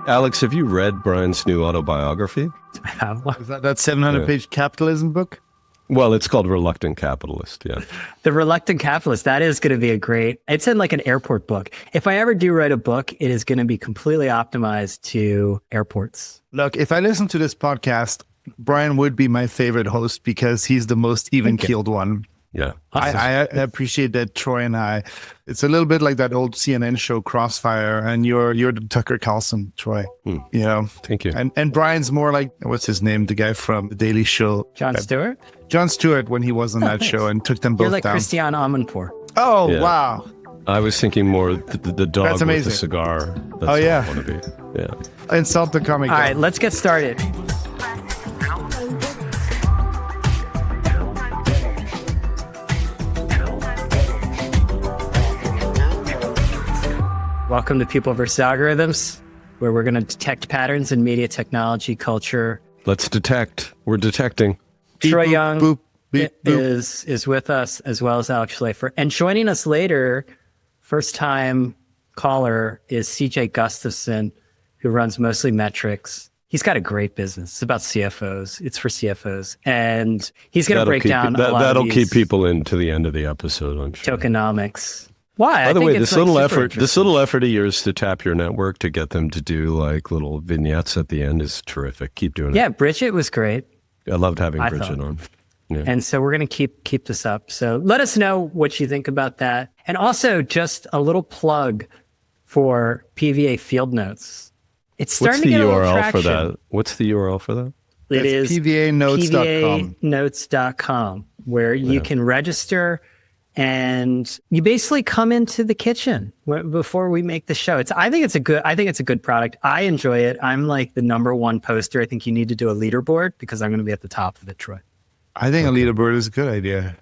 Alex, have you read Brian's new autobiography? I have one. Is that 700-page capitalism book? Well, it's called Reluctant Capitalist, yeah. The Reluctant Capitalist, that is going to be it's in like an airport book. If I ever do write a book, it is going to be completely optimized to airports. Look, if I listen to this podcast, Brian would be my favorite host because he's the most even-keeled one. Yeah. Awesome. I appreciate that Troy and I, it's a little bit like that old CNN show Crossfire, and you're the Tucker Carlson, Troy. You know? Thank you. And Brian's more like, what's his name? The guy from The Daily Show. Jon Stewart? Jon Stewart when he was on that show and took them both You're like down. Christiane Amanpour. Oh, Yeah. wow. I was thinking more the dog That's with amazing. the cigar. That's Oh, yeah. what I want to be. Yeah. Insult the comic. All right, let's get started. Welcome to People vs. Algorithms, where we're going to detect patterns in media technology culture. Let's detect. We're detecting. Troy boop, Young boop, beep, boop. is with us, as well as Alex Schleifer. And joining us later, first-time caller, is CJ Gustafson, who runs Mostly Metrics. He's got a great business. It's about CFOs. It's for CFOs. And he's going to break down a lot That'll of keep these people in to the end of the episode, I'm sure. tokenomics. Why? By the way, this this little effort of yours to tap your network to get them to do like little vignettes at the end is terrific. Keep doing it. Yeah, Bridget was great. I loved having I Bridget thought. on. Yeah. And so we're going to keep this up. So let us know what you think about that. And also just a little plug for PVA Field Notes. It's starting What's to the get a little URL traction. for that? What's the URL for that? It is PVAnotes.com. PVAnotes.com, where you can register and you basically come into the kitchen before we make the show. I think it's a good product. I enjoy it. I'm like the number one poster. I think you need to do a leaderboard because I'm going to be at the top of it, Troy. I think a leaderboard is a good idea.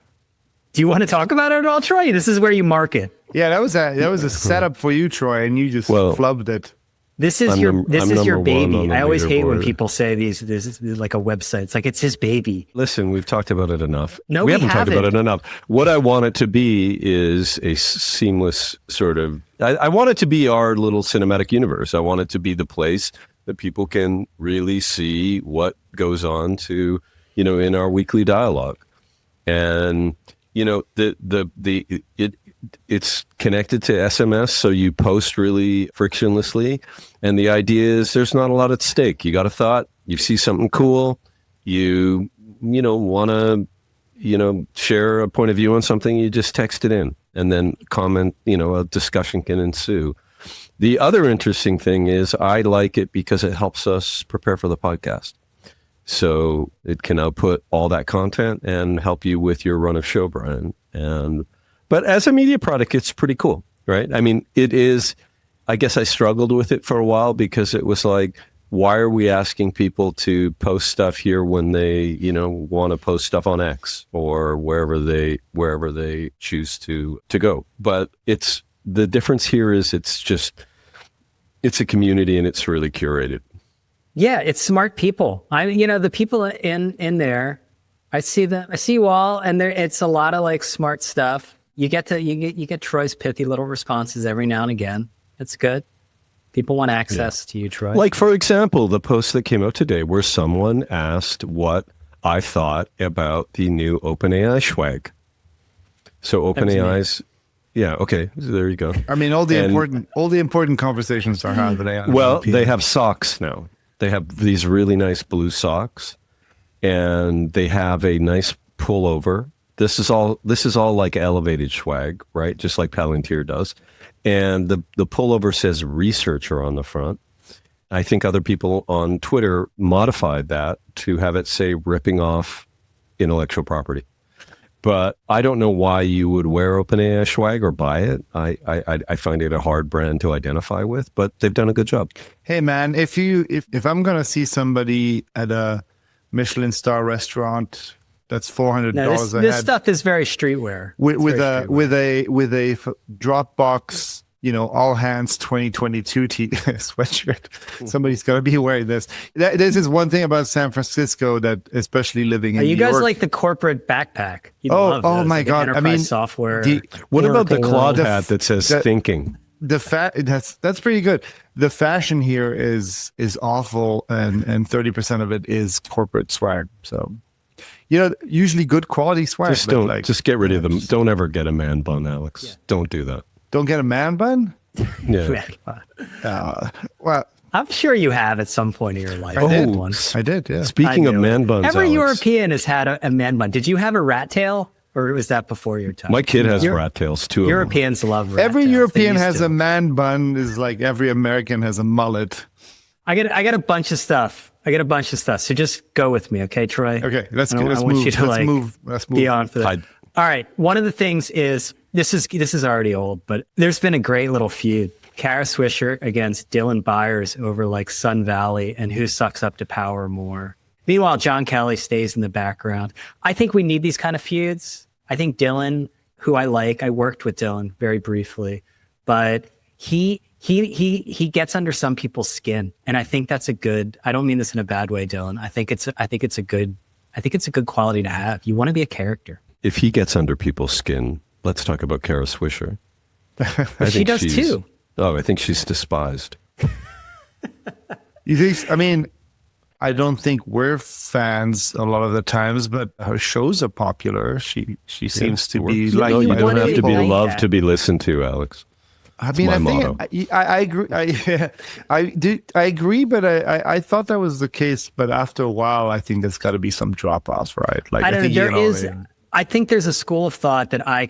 Do you want to talk about it at all, Troy? This is where you market. Yeah, that was a setup for you, Troy, and you just flubbed it. This is I'm your number one baby. on the I always hate when leaderboard. people say this is like a website. It's like it's his baby. Listen, we've talked about it enough. No, we we haven't talked about haven't. it enough. What I want it to be is a seamless sort of, I want it to be our little cinematic universe. I want it to be the place that people can really see what goes on to, in our weekly dialogue. And, it's connected to SMS, so you post really frictionlessly. And the idea is there's not a lot at stake. You got a thought, you see something cool, you want to, share a point of view on something, you just text it in and then comment, a discussion can ensue. The other interesting thing is I like it because it helps us prepare for the podcast. So it can output all that content and help you with your run of show, Brian. But as a media product, it's pretty cool, right? I mean, it is, I guess I struggled with it for a while because it was like, why are we asking people to post stuff here when they, want to post stuff on X or wherever they choose to go? But the difference here is it's a community and it's really curated. Yeah, it's smart people. The people in there, I see them. I see you all, and it's a lot of like smart stuff. You get Troy's pithy little responses every now and again. It's good. People want access to you, Troy. Like, for example, the post that came out today where someone asked what I thought about the new OpenAI swag. So OpenAI's, okay, so there you go. I mean, all the important conversations are had today. Well, they have socks now. They have these really nice blue socks, and they have a nice pullover. This is all like elevated swag, right? Just like Palantir does. And the pullover says researcher on the front. I think other people on Twitter modified that to have it say ripping off intellectual property. But I don't know why you would wear OpenAI swag or buy it. I find it a hard brand to identify with, but they've done a good job. Hey man, if I'm gonna see somebody at a Michelin star restaurant, that's $400 a this head. stuff is very streetwear. With a Dropbox, all hands 2022 sweatshirt. Somebody's got to be wearing this. This is one thing about San Francisco that, especially living in You New guys York, like the corporate backpack? Oh my God! Enterprise software. What about the Oracle Claude World. hat that says thinking? that's pretty good. The fashion here is awful, and 30% of it is corporate swag. So, usually good quality swag. Just get rid of them. Don't ever get a man bun, Alex. Yeah. Don't do that. Don't get a man bun. Yeah. Well, I'm sure you have at some point in your life. I did. Yeah. Speaking of man buns, every Alex, European has had a man bun. Did you have a rat tail, or was that before your time? My kid has rat tails too. Europeans love rat every tails. European has a man bun. Is like every American has a mullet. I got a bunch of stuff. So just go with me, okay, Troy? Okay, let's move. Be on for that. All right. One of the things is this is already old, but there's been a great little feud. Kara Swisher against Dylan Byers over like Sun Valley and who sucks up to power more. Meanwhile, John Kelly stays in the background. I think we need these kind of feuds. I think Dylan, who I worked with Dylan very briefly, but he gets under some people's skin. And I think that's I don't mean this in a bad way, Dylan. I think it's a good quality to have. You want to be a character. If he gets under people's skin, let's talk about Kara Swisher. She does too. Oh, I think she's despised. You think? I mean, I don't think we're fans a lot of the times, but her shows are popular. She seems to be liked. No, you by don't have to be people. loved to be listened to, Alex. I mean, I agree. I agree, but I thought that was the case. But after a while, I think there's got to be some drop offs, right? Like I don't know. I think there's a school of thought that I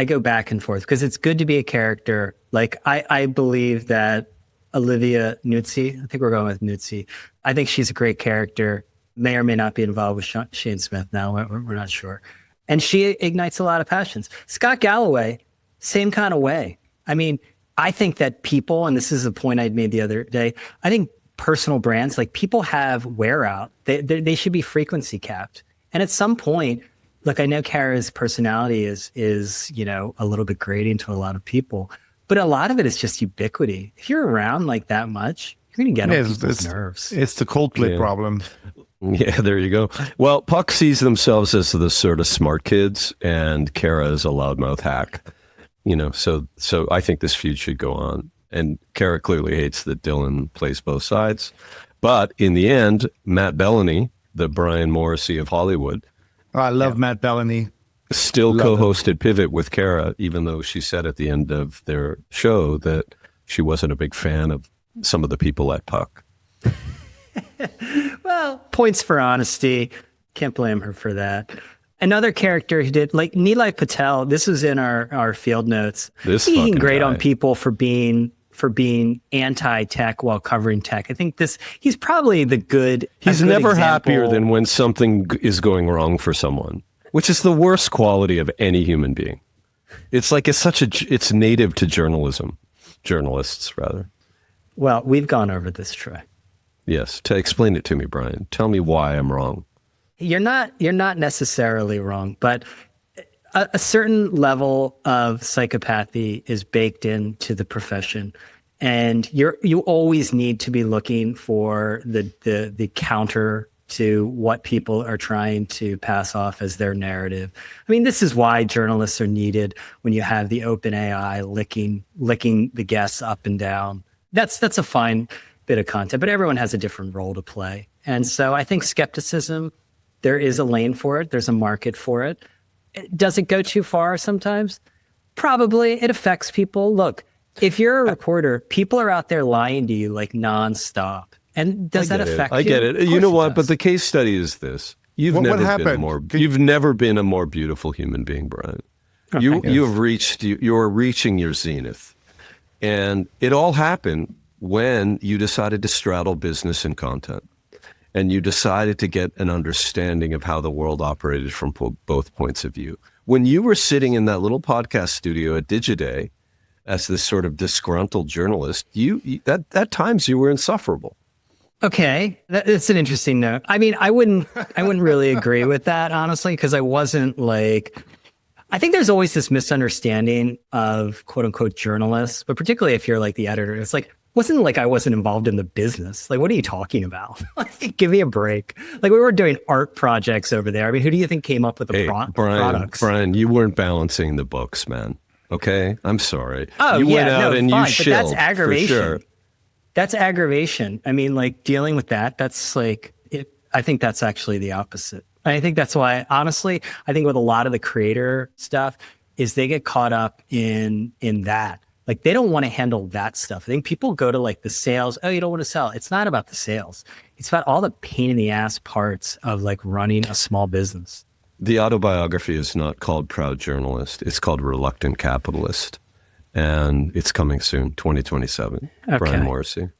go back and forth because it's good to be a character. Like I believe that Olivia Nuzzi, I think we're going with Nuzzi. I think she's a great character. May or may not be involved with Shane Smith now. We're not sure. And she ignites a lot of passions. Scott Galloway, same kind of way. I mean, I think that people, and this is a point I made the other day, I think personal brands, like people have wear out. They should be frequency capped. And at some point, look, I know Kara's personality is a little bit grating to a lot of people, but a lot of it is just ubiquity. If you're around like that much, you're going to get on people's nerves. It's the Coldplay problem. Yeah, there you go. Well, Puck sees themselves as the sort of smart kids, and Kara is a loudmouth hack. So I think this feud should go on. And Kara clearly hates that Dylan plays both sides. But in the end, Matt Bellany, the Brian Morrissey of Hollywood, I love Matt Bellany. Still co-hosted Pivot with Kara, even though she said at the end of their show that she wasn't a big fan of some of the people at Puck. Well, points for honesty. Can't blame her for that. Another character who did, like Nilay Patel, this was in our field notes. Being great on people for being anti-tech while covering tech. I think he's probably the good. He's never happier than when something is going wrong for someone, which is the worst quality of any human being. It's like it's native to journalists rather. Well, we've gone over this, Troy. Yes, explain it to me, Brian. Tell me why I'm wrong. You're not necessarily wrong, but a certain level of psychopathy is baked into the profession, and you always need to be looking for the counter to what people are trying to pass off as their narrative. I mean, this is why journalists are needed when you have the open AI licking the guests up and down. That's a fine bit of content, but everyone has a different role to play. And so I think skepticism, there is a lane for it. There's a market for it. Does it go too far sometimes? Probably. It affects people. Look, if you're a reporter, people are out there lying to you like nonstop. And does that affect you? I get it. You know what? But the case study is this. You've never been a more beautiful human being, Brian. You're reaching your zenith. And it all happened when you decided to straddle business and content. And you decided to get an understanding of how the world operated from both points of view. When you were sitting in that little podcast studio at Digiday as this sort of disgruntled journalist, at times you were insufferable. Okay, that's an interesting note. I mean, I wouldn't really agree with that, honestly, because I wasn't like. I think there's always this misunderstanding of quote unquote journalists, but particularly if you're like the editor, it's like. Wasn't like I wasn't involved in the business. Like, what are you talking about? Like, give me a break. Like, we were doing art projects over there. I mean, who do you think came up with the products? Brian, you weren't balancing the books, man. Okay, I'm sorry. Oh, you yeah, went out no, and fine, you but shilled. that's aggravation. For sure. That's aggravation. I mean, like dealing with that's like it. I think that's actually the opposite. And I think that's why, honestly, I think with a lot of the creator stuff is they get caught up in that. Like they don't want to handle that stuff. I think people go to like the sales. Oh, you don't want to sell. It's not about the sales. It's about all the pain in the ass parts of like running a small business. The autobiography is not called Proud Journalist. It's called Reluctant Capitalist. And it's coming soon, 2027. Okay. Brian Morrissey.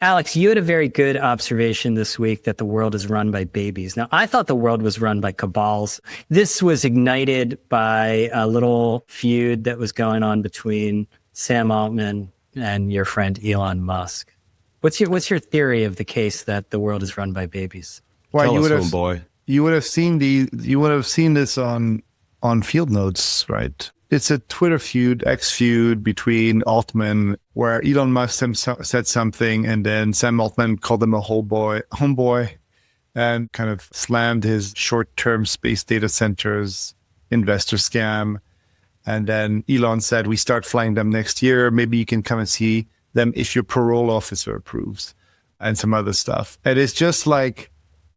Alex, you had a very good observation this week that the world is run by babies. Now, I thought the world was run by cabals. This was ignited by a little feud that was going on between Sam Altman and your friend Elon Musk. What's your theory of the case that the world is run by babies? Well, Tell you us, would have, homeboy. you would have seen this on Field Notes, right? It's a Twitter feud, X feud between Altman, where Elon Musk said something, and then Sam Altman called him a homeboy, and kind of slammed his short-term space data centers investor scam. And then Elon said, "We start flying them next year. Maybe you can come and see them if your parole officer approves," and some other stuff. And it's just like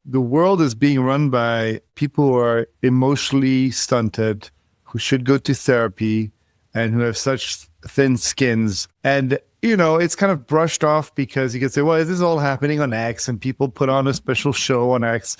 the world is being run by people who are emotionally stunted, who should go to therapy, and who have such thin skins. And, it's kind of brushed off because you can say, well, this is all happening on X, and people put on a special show on X.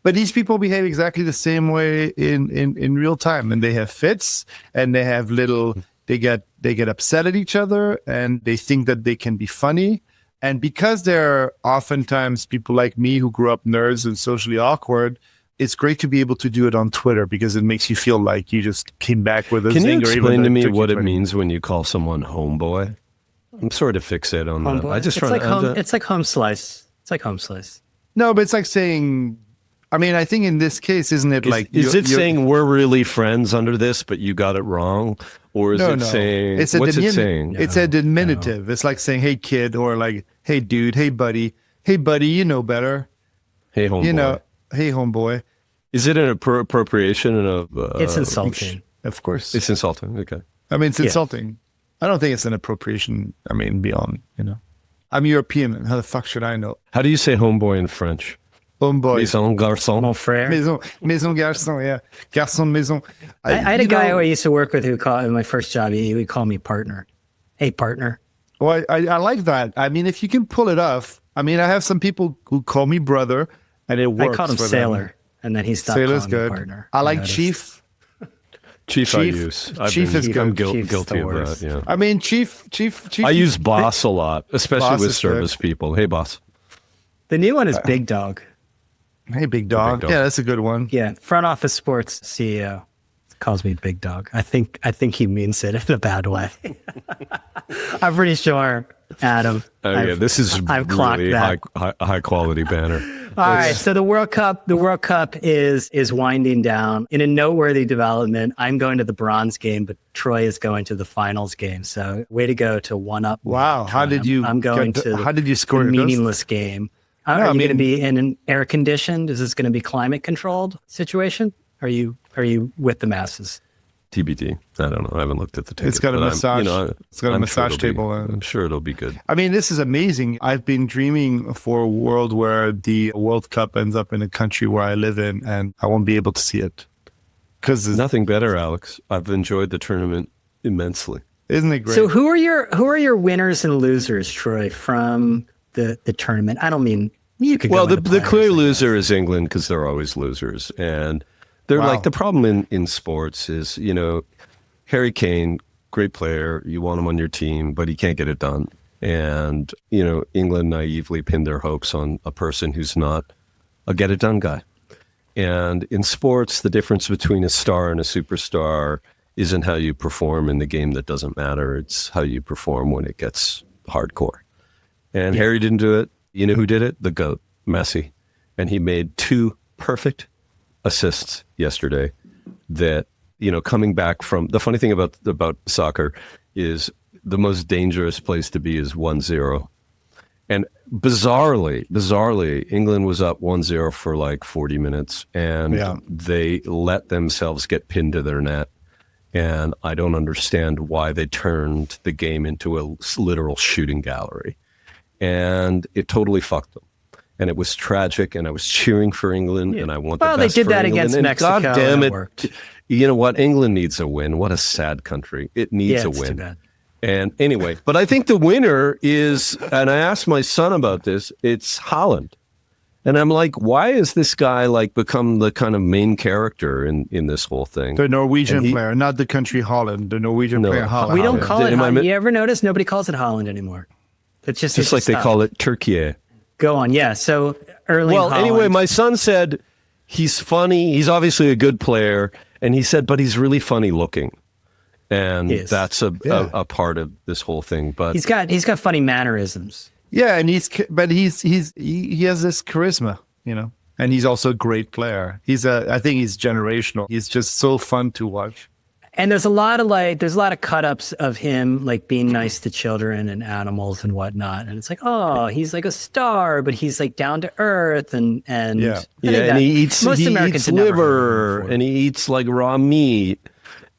But these people behave exactly the same way in real time. And they have fits, and they have they get upset at each other, and they think that they can be funny. And because they're oftentimes people like me who grew up nerds and socially awkward, it's great to be able to do it on Twitter because it makes you feel like you just came back with a Can you zinger. explain to me what it means when you call someone homeboy? I'm sort of fixated on that. Homeboy? I just It's like home slice. It's like home slice. No, but it's like saying, I mean, I think in this case, isn't it like... Is it saying we're really friends under this, but you got it wrong? Or is saying... What's it saying? It's a diminutive. No. It's like saying, hey, kid, or like, hey, dude, hey, buddy, you know better. Hey, homeboy. Hey, homeboy. Is it an appropriation of... it's insulting. Of course. It's insulting, okay. I mean, it's insulting. I don't think it's an appropriation, beyond, I'm European. How the fuck should I know? How do you say homeboy in French? Homeboy. Maison garçon. Mon frère. Maison garçon, yeah. Garçon maison. I had a guy who I used to work with who called in my first job, he would call me partner. Hey, partner. Well, I like that. I mean, if you can pull it off. I mean, I have some people who call me brother, and it works. I called him for sailor, them. And then he stopped Sailor's calling good. me partner. I like chief. Chief I use. Chief is good. I'm Chief's guilty the of worst. that, yeah. I mean, chief. I use boss a lot, especially Boss with is service people. Hey, boss. The new one is Big Dog. Hey, big dog. Yeah, that's a good one. Yeah, front office sports CEO calls me Big Dog. I think he means it in a bad way. I'm pretty sure, Adam. Oh yeah, this is I've clocked really that. high quality banner. All right, so the World Cup is winding down. In a noteworthy development, I'm going to the bronze game, but Troy is going to the finals game. So way to go to one up. Wow, how did you? I'm going to. How did you score the those? meaningless game? Are you going to be in an air conditioned? Is this going to be climate controlled situation? Are you with the masses? TBD. I don't know. I haven't looked at the ticket. It's got a massage. It's got a massage table. I'm sure it'll be good. I mean, this is amazing. I've been dreaming for a world where the World Cup ends up in a country where I live in, and I won't be able to see it. Because nothing better, Alex. I've enjoyed the tournament immensely. Isn't it great? So who are your winners and losers, Troy, from the tournament? I don't mean you could. Well, go the clear loser is England because they're always losers, and they're like the problem in sports is Harry Kane, great player, you want him on your team, but he can't get it done, and England naively pinned their hopes on a person who's not a get it done guy. And in sports, the difference between a star and a superstar isn't how you perform in the game that doesn't matter. It's how you perform when it gets hardcore. And Harry didn't do it. You know who did it? The GOAT, Messi. And he made 2 perfect assists yesterday that, coming back from... The funny thing about soccer is the most dangerous place to be is 1-0. And bizarrely, England was up 1-0 for like 40 minutes, and they let themselves get pinned to their net And I don't understand why they turned the game into a literal shooting gallery. And it totally fucked them. And it was tragic, and I was cheering for England, and I want the best for England. Well, they did that against and Mexico, God damn and it, it worked. You know what? England needs a win. What a sad country. It needs a it's win. too bad. And anyway, but I think the winner is, and I asked my son about this, it's Holland. And I'm like, why is this guy like become the kind of main character in this whole thing? The Norwegian player, not the country Holland, the Norwegian player Holland. We don't call it Holland. You ever notice nobody calls it Holland anymore? It's just like they call it Turkey. Go on. Yeah. So Erling Haaland. Anyway, my son said he's funny. He's obviously a good player. And he said, but he's really funny looking. And that's a part of this whole thing. But he's got funny mannerisms. Yeah, and he has this charisma, you know, and he's also a great player. I think he's generational. He's just so fun to watch. And there's a lot of cut-ups of him like being nice to children and animals and whatnot. And it's like, oh, he's like a star, but he's like down to earth and and he eats liver and he eats like raw meat.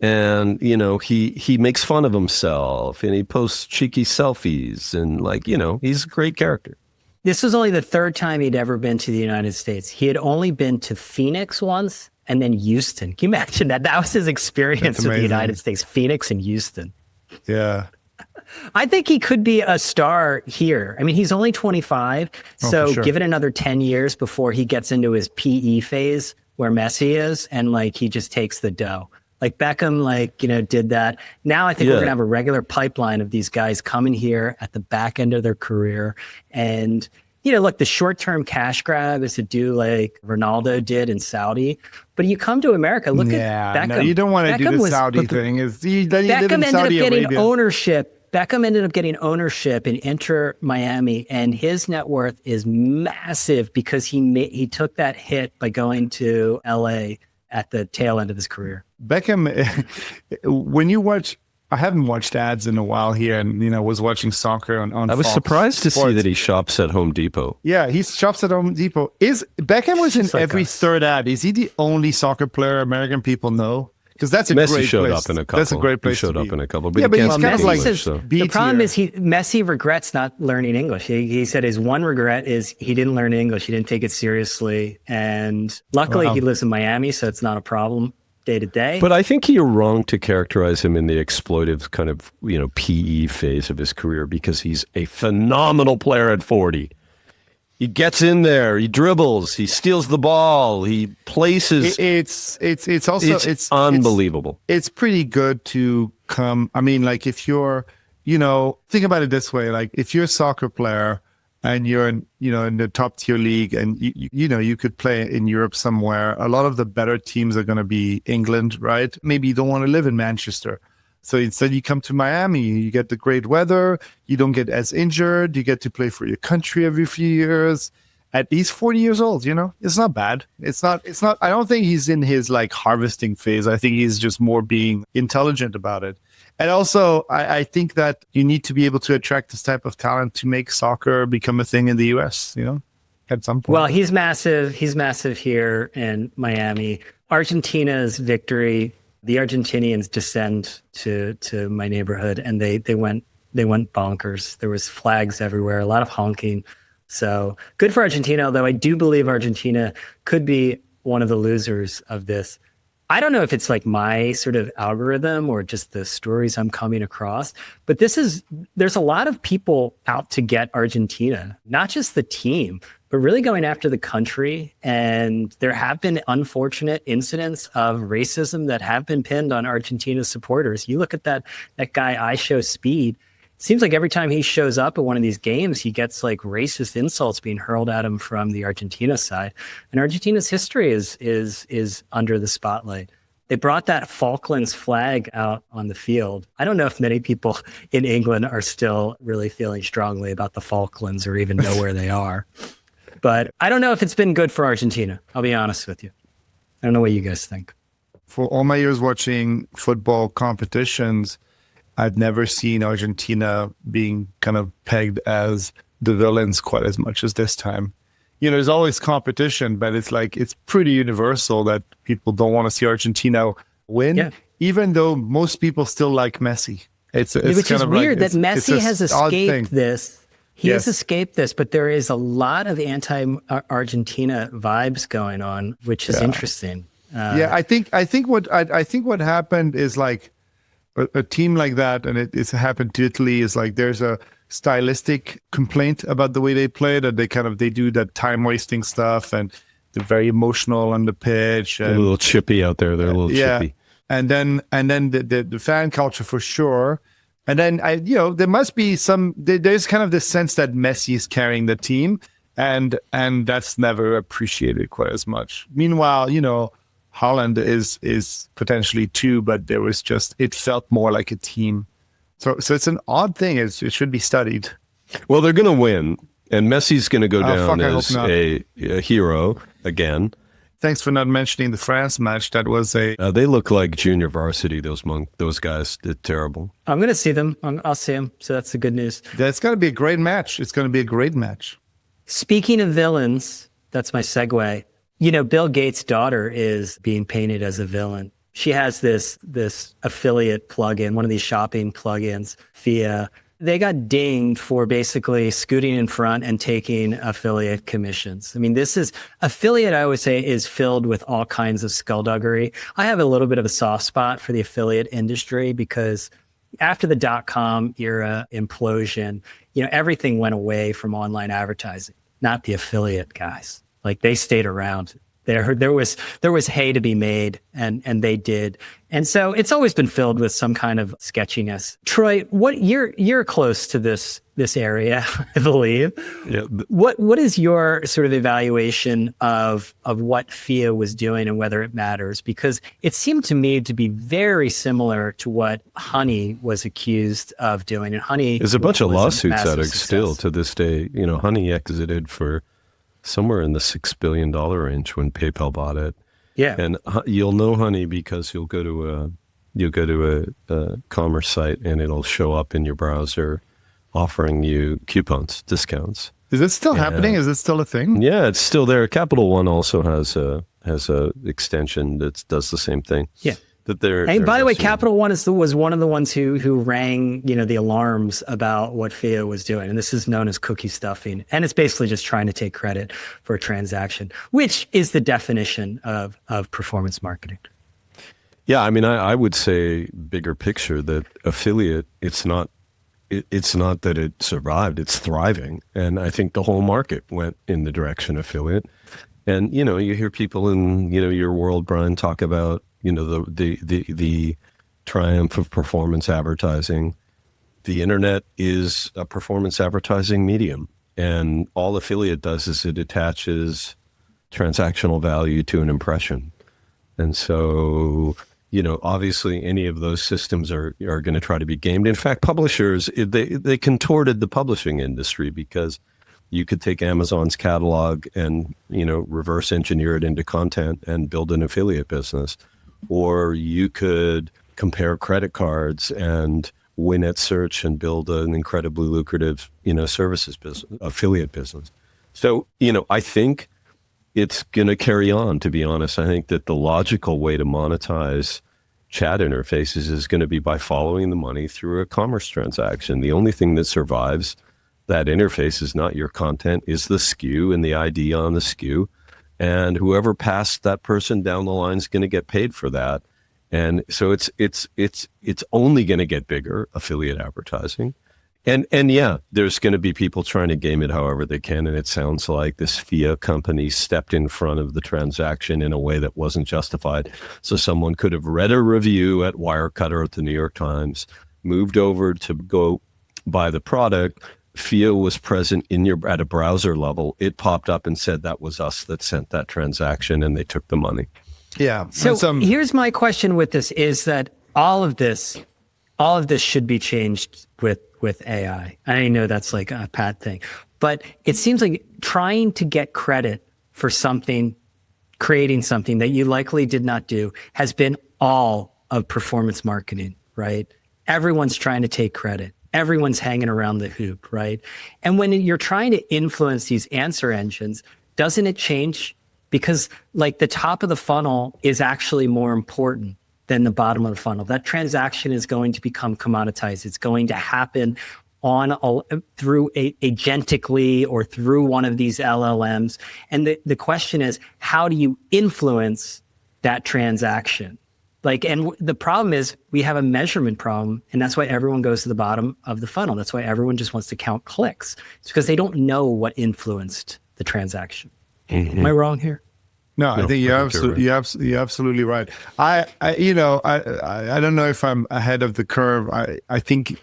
And, you know, he makes fun of himself and he posts cheeky selfies and like, you know, he's a great character. This was only the third time he'd ever been to the United States. He had only been to Phoenix once and then Houston. Can you imagine that? That was his experience with the United States, Phoenix and Houston. Yeah. I think he could be a star here. I mean, he's only 25. So give it another 10 years before he gets into his PE phase where Messi is. And like, he just takes the dough. Like Beckham, like, you know, did that. Now I think we're going to have a regular pipeline of these guys coming here at the back end of their career. And, you know, look, the short-term cash grab is to do like Ronaldo did in Saudi. But you come to America, look at Beckham. No, you don't want to do the Saudi thing. Beckham ended up getting ownership. Beckham ended up getting ownership in Inter Miami, and his net worth is massive because he took that hit by going to LA at the tail end of his career. Beckham, when you watch, I haven't watched ads in a while here, and you know, was watching soccer on I was Fox surprised to Sports. see that he shops at Home Depot. Yeah, he shops at Home Depot. Beckham was in every third ad? Is he the only soccer player American people know? Because that's a Messi great showed place. up in a couple. That's a great place. He showed to up be. in a couple. But yeah, but he's can't kind of speak like English, so. The problem is Messi regrets not learning English. He said his one regret is he didn't learn English. He didn't take it seriously. And luckily he lives in Miami, so it's not a problem day to day. But I think you're wrong to characterize him in the exploitive kind of, you know, PE phase of his career because he's a phenomenal player at 40. He gets in there, he dribbles, he steals the ball, he places. It's also unbelievable. It's pretty good to come. I mean, like if you're, you know, think about it this way: like if you're a soccer player and you're in, you know, in the top tier league, and you know you could play in Europe somewhere. A lot of the better teams are going to be England, right? Maybe you don't want to live in Manchester. So instead you come to Miami, you get the great weather, you don't get as injured, you get to play for your country every few years. At least 40 years old, you know, it's not bad. It's not, I don't think he's in his like harvesting phase. I think he's just more being intelligent about it. And also, I think that you need to be able to attract this type of talent to make soccer become a thing in the US, you know, at some point. Well, he's massive. He's massive here in Miami. Argentina's victory, the Argentinians descend to my neighborhood, and they went bonkers. There was flags everywhere, a lot of honking. So good for Argentina, although I do believe Argentina could be one of the losers of this. I don't know if it's like my sort of algorithm or just the stories I'm coming across, but there's a lot of people out to get Argentina, not just the team, but really going after the country. And there have been unfortunate incidents of racism that have been pinned on Argentina supporters. You look at that guy, I Show Speed. Seems like every time he shows up at one of these games, he gets like racist insults being hurled at him from the Argentina side. And Argentina's history is under the spotlight. They brought that Falklands flag out on the field. I don't know if many people in England are still really feeling strongly about the Falklands or even know where they are. But I don't know if it's been good for Argentina. I'll be honest with you. I don't know what you guys think. For all my years watching football competitions, I've never seen Argentina being kind of pegged as the villains quite as much as this time. You know, there's always competition, but it's like, it's pretty universal that people don't want to see Argentina win. Yeah. even though most people still like Messi. It's which kind is of weird like, that Messi has escaped this. He Yes. has escaped this, but there is a lot of anti-Argentina vibes going on, which is interesting. I think what happened is like a team like that, and it's happened to Italy, is like there's a stylistic complaint about the way they play, that they do that time wasting stuff, and they're very emotional on the pitch. And, a little chippy out there. They're a little chippy. And then the fan culture for sure. And then there must be there's kind of this sense that Messi is carrying the team, and that's never appreciated quite as much. Meanwhile, Holland is potentially too, but it felt more like a team. So it's an odd thing. It should be studied. Well, they're going to win, and Messi's going to go down as a hero again. Thanks for not mentioning the France match. That was they look like junior varsity. Those guys did terrible. I'm going to see them. I'll see them. So that's the good news. That's going to be a great match. It's going to be a great match. Speaking of villains, that's my segue. Bill Gates' daughter is being painted as a villain. She has this affiliate plugin, one of these shopping plugins, via. They got dinged for basically scooting in front and taking affiliate commissions. I mean, affiliate, I always say, is filled with all kinds of skullduggery. I have a little bit of a soft spot for the affiliate industry because after the .com era implosion, everything went away from online advertising, not the affiliate guys. Like, they stayed around. There was hay to be made, and they did. And so it's always been filled with some kind of sketchiness. Troy, you're close to this area, I believe. Yeah. What is your sort of evaluation of what FIA was doing and whether it matters? Because it seemed to me to be very similar to what Honey was accused of doing. And Honey, there's a bunch of lawsuits out of success. still to this day. Honey exited for somewhere in the $6 billion range when PayPal bought it. Yeah. And you'll know Honey because you'll go to a commerce site and it'll show up in your browser offering you coupons, discounts. Is it still happening? Is it still a thing? Yeah, it's still there. Capital One also has a extension that does the same thing. Yeah. And by the way, Capital One was one of the ones who rang, the alarms about what FIA was doing. And this is known as cookie stuffing. And it's basically just trying to take credit for a transaction, which is the definition of performance marketing. Yeah, I mean, I would say bigger picture that affiliate, it's not that it survived, it's thriving. And I think the whole market went in the direction of affiliate. And, you hear people in, your world, Brian, talk about, the triumph of performance advertising. The internet is a performance advertising medium, and all affiliate does is it attaches transactional value to an impression. And so, obviously any of those systems are going to try to be gamed. In fact, publishers, they contorted the publishing industry because you could take Amazon's catalog and, reverse engineer it into content and build an affiliate business. Or you could compare credit cards and win at search and build an incredibly lucrative, services business, affiliate business. So, I think it's going to carry on, to be honest. I think that the logical way to monetize chat interfaces is going to be by following the money through a commerce transaction. The only thing that survives that interface is not your content, is the SKU and the ID on the SKU. And whoever passed that person down the line is going to get paid for that. And so it's only going to get bigger, affiliate advertising. And yeah, there's going to be people trying to game it however they can. And it sounds like this FIA company stepped in front of the transaction in a way that wasn't justified. So someone could have read a review at Wirecutter or at the New York Times, moved over to go buy the product. FIA was present at a browser level. It popped up and said that was us that sent that transaction, and they took the money. Yeah. So here's my question with this: is that all of this should be changed with AI. I know that's like a Pat thing, but it seems like trying to get credit for something, creating something that you likely did not do, has been all of performance marketing, right? Everyone's trying to take credit. Everyone's hanging around the hoop, right? And when you're trying to influence these answer engines, doesn't it change? Because like the top of the funnel is actually more important than the bottom of the funnel. That transaction is going to become commoditized. It's going to happen through agentically or through one of these LLMs. And the question is, how do you influence that transaction? And the problem is we have a measurement problem, and that's why everyone goes to the bottom of the funnel. That's why everyone just wants to count clicks. It's because they don't know what influenced the transaction. Mm-hmm. Am I wrong here? No, I think you're absolutely right. I don't know if I'm ahead of the curve. I think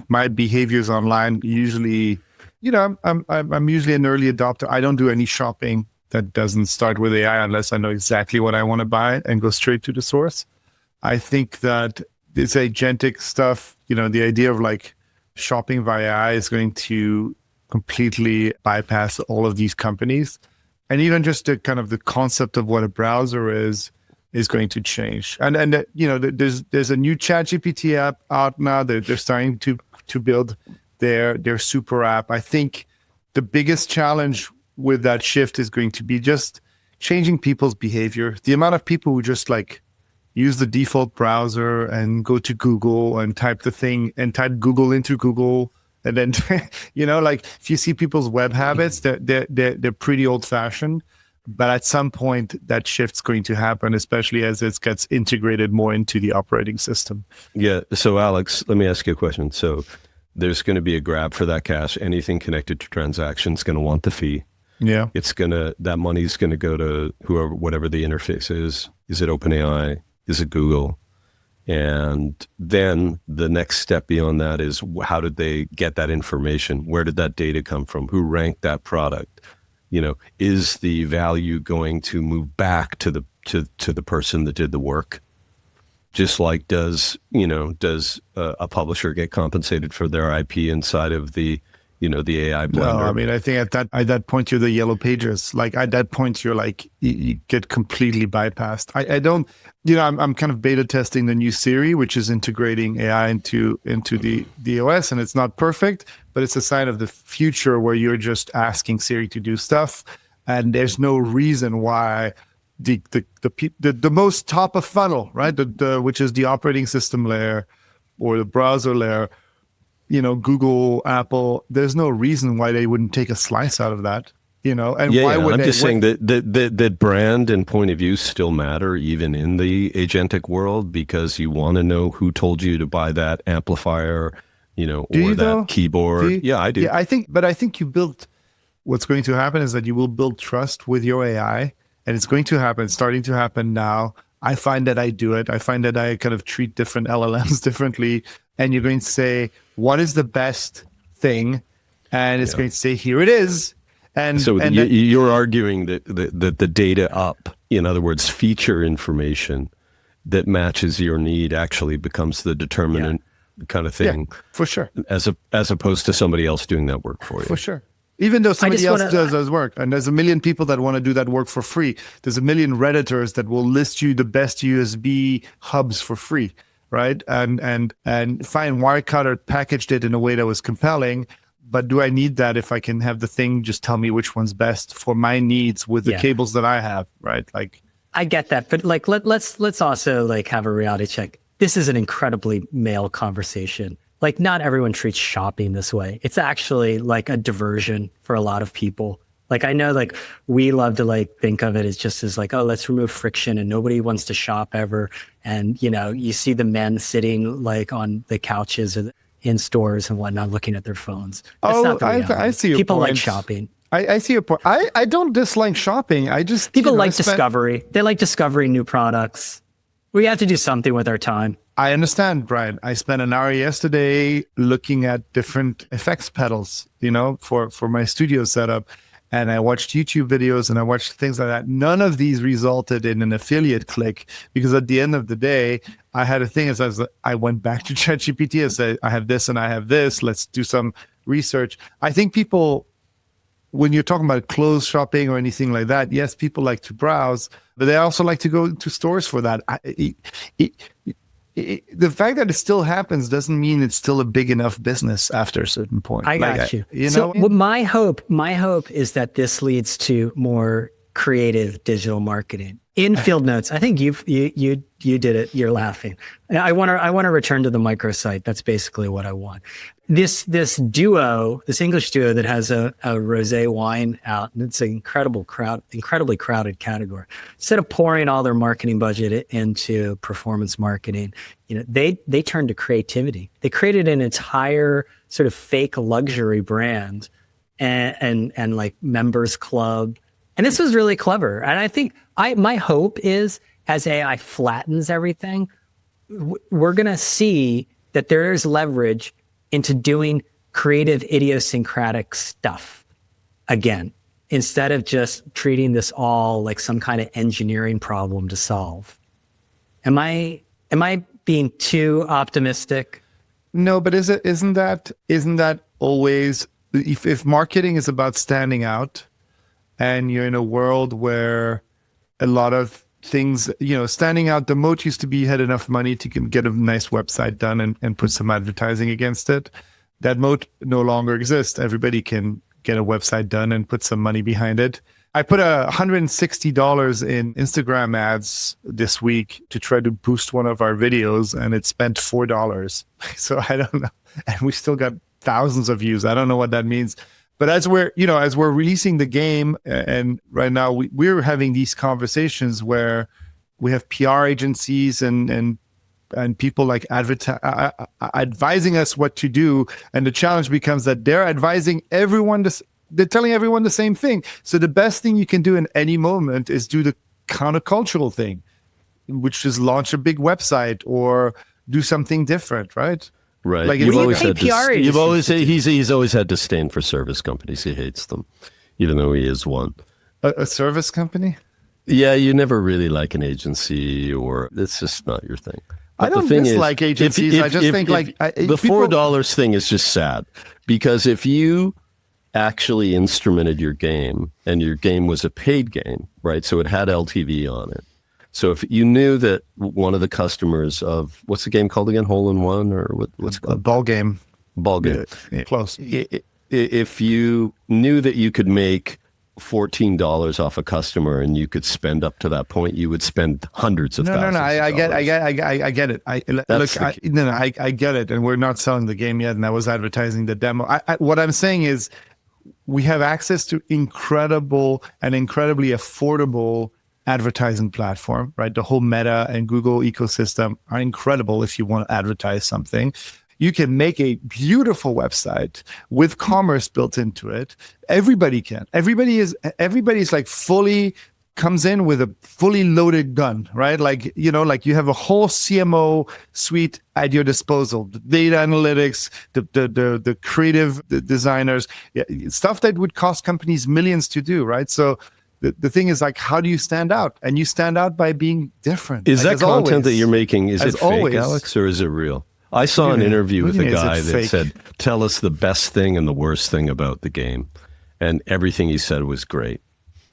my behaviors online usually, I'm usually an early adopter. I don't do any shopping that doesn't start with AI unless I know exactly what I want to buy and go straight to the source. I think that this agentic stuff, the idea of like shopping via AI is going to completely bypass all of these companies. And even just the kind of the concept of what a browser is going to change. And there's a new ChatGPT app out now. They're starting to build their super app. I think the biggest challenge with that shift is going to be just changing people's behavior. The amount of people who just like use the default browser and go to Google and type the thing and type Google into Google. And then, if you see people's web habits, they're pretty old fashioned, but at some point that shift's going to happen, especially as it gets integrated more into the operating system. Yeah. So Alex, let me ask you a question. So there's going to be a grab for that cash. Anything connected to transactions going to want the fee. Yeah. That money's going to go to whatever the interface is. Is it OpenAI? Is it Google? And then the next step beyond that is, how did they get that information? Where did that data come from? Who ranked that product? Is the value going to move back to the person that did the work? Just like does a publisher get compensated for their IP inside of the AI blender? No, I mean, I think at that point you're the yellow pages. Like at that point you're like, you get completely bypassed. I don't, I'm kind of beta testing the new Siri, which is integrating AI into the OS, and it's not perfect, but it's a sign of the future where you're just asking Siri to do stuff, and there's no reason why the most top of funnel, right? Which is the operating system layer or the browser layer, Google, Apple, there's no reason why they wouldn't take a slice out of that, and why would I'm just saying that brand and point of view still matter even in the agentic world, because you want to know who told you to buy that amplifier, or that keyboard. Yeah, I do. Yeah, I think what's going to happen is that you will build trust with your AI, and it's going to happen, starting to happen now. I find that I do it. I find that I kind of treat different LLMs differently. And you're going to say, what is the best thing? And it's going to say, here it is. And so you're arguing that the data up, in other words, feature information that matches your need actually becomes the determinant kind of thing. Yeah, for sure. As opposed to somebody else doing that work for you. For sure. Even though somebody else does work, and there's a million people that want to do that work for free. There's a million Redditors that will list you the best USB hubs for free, right? And fine, Wirecutter packaged it in a way that was compelling, but do I need that if I can have the thing just tell me which one's best for my needs with the cables that I have, right? Like, I get that, but like let's also like have a reality check. This is an incredibly male conversation. Like, not everyone treats shopping this way. It's actually like a diversion for a lot of people. Like, I know, like, we love to like think of it as just as like, oh, let's remove friction and nobody wants to shop ever. And, you see the men sitting like on the couches in stores and whatnot, looking at their phones. That's not the reality. I see your people point. Like shopping. I see your point. I don't dislike shopping. I just people like discovery. They like discovering new products. We have to do something with our time. I understand, Brian. I spent an hour yesterday looking at different effects pedals, for my studio setup. And I watched YouTube videos and I watched things like that. None of these resulted in an affiliate click, because at the end of the day, I had a thing as I went back to ChatGPT and said, I have this and I have this. Let's do some research. I think people, when you're talking about clothes shopping or anything like that, yes, people like to browse, but they also like to go to stores for that. The fact that it still happens doesn't mean it's still a big enough business after a certain point. I got you. So my hope is that this leads to more creative digital marketing. in field notes. I think you did it. You're laughing. I want to return to the microsite. That's basically what I want. This English duo that has a rosé wine out, and it's an incredibly crowded category. Instead of pouring all their marketing budget into performance marketing, they turned to creativity. They created an entire sort of fake luxury brand and like members club. And this was really clever. And I think my hope is, as AI flattens everything, we're going to see that there is leverage into doing creative, idiosyncratic stuff again, instead of just treating this all like some kind of engineering problem to solve. Am I being too optimistic? No, but isn't that always, if marketing is about standing out, and you're in a world where a lot of things, standing out, the moat used to be you had enough money to get a nice website done and put some advertising against it. That moat no longer exists. Everybody can get a website done and put some money behind it. I put $160 in Instagram ads this week to try to boost one of our videos, and it spent $4. So I don't know. And we still got thousands of views. I don't know what that means. But as we're releasing the game, and right now we're having these conversations where we have PR agencies and people like advising us what to do, and the challenge becomes that they're advising everyone. They're telling everyone the same thing. So the best thing you can do in any moment is do the countercultural thing, which is launch a big website or do something different, right? Right. Like You've always had he's always had disdain for service companies. He hates them, even though he is one. A service company? Yeah, you never really like an agency, or it's just not your thing. But I don't dislike agencies. I just think the $4 thing is just sad, because if you actually instrumented your game and your game was a paid game, right? So it had LTV on it. So if you knew that one of the customers of, what's the game called again? Hole in One, or what's it called? Ball game. Yeah, close. If you knew that you could make $14 off a customer and you could spend up to that point, you would spend hundreds of thousands. No. I get it. I get it. And we're not selling the game yet. And I was advertising the demo. What I'm saying is, we have access to incredibly affordable advertising platform, right? The whole Meta and Google ecosystem are incredible if you want to advertise something. You can make a beautiful website with commerce built into it. Everybody can. Everybody's like comes in with a fully loaded gun, right? Like you have a whole CMO suite at your disposal, the data analytics, the creative designers, stuff that would cost companies millions to do, right? So the thing is, like, how do you stand out? And you stand out by being different. Is that content that you're making, is it fake, Alex, or is it real? I saw an interview with a guy that said, tell us the best thing and the worst thing about the game. And everything he said was great.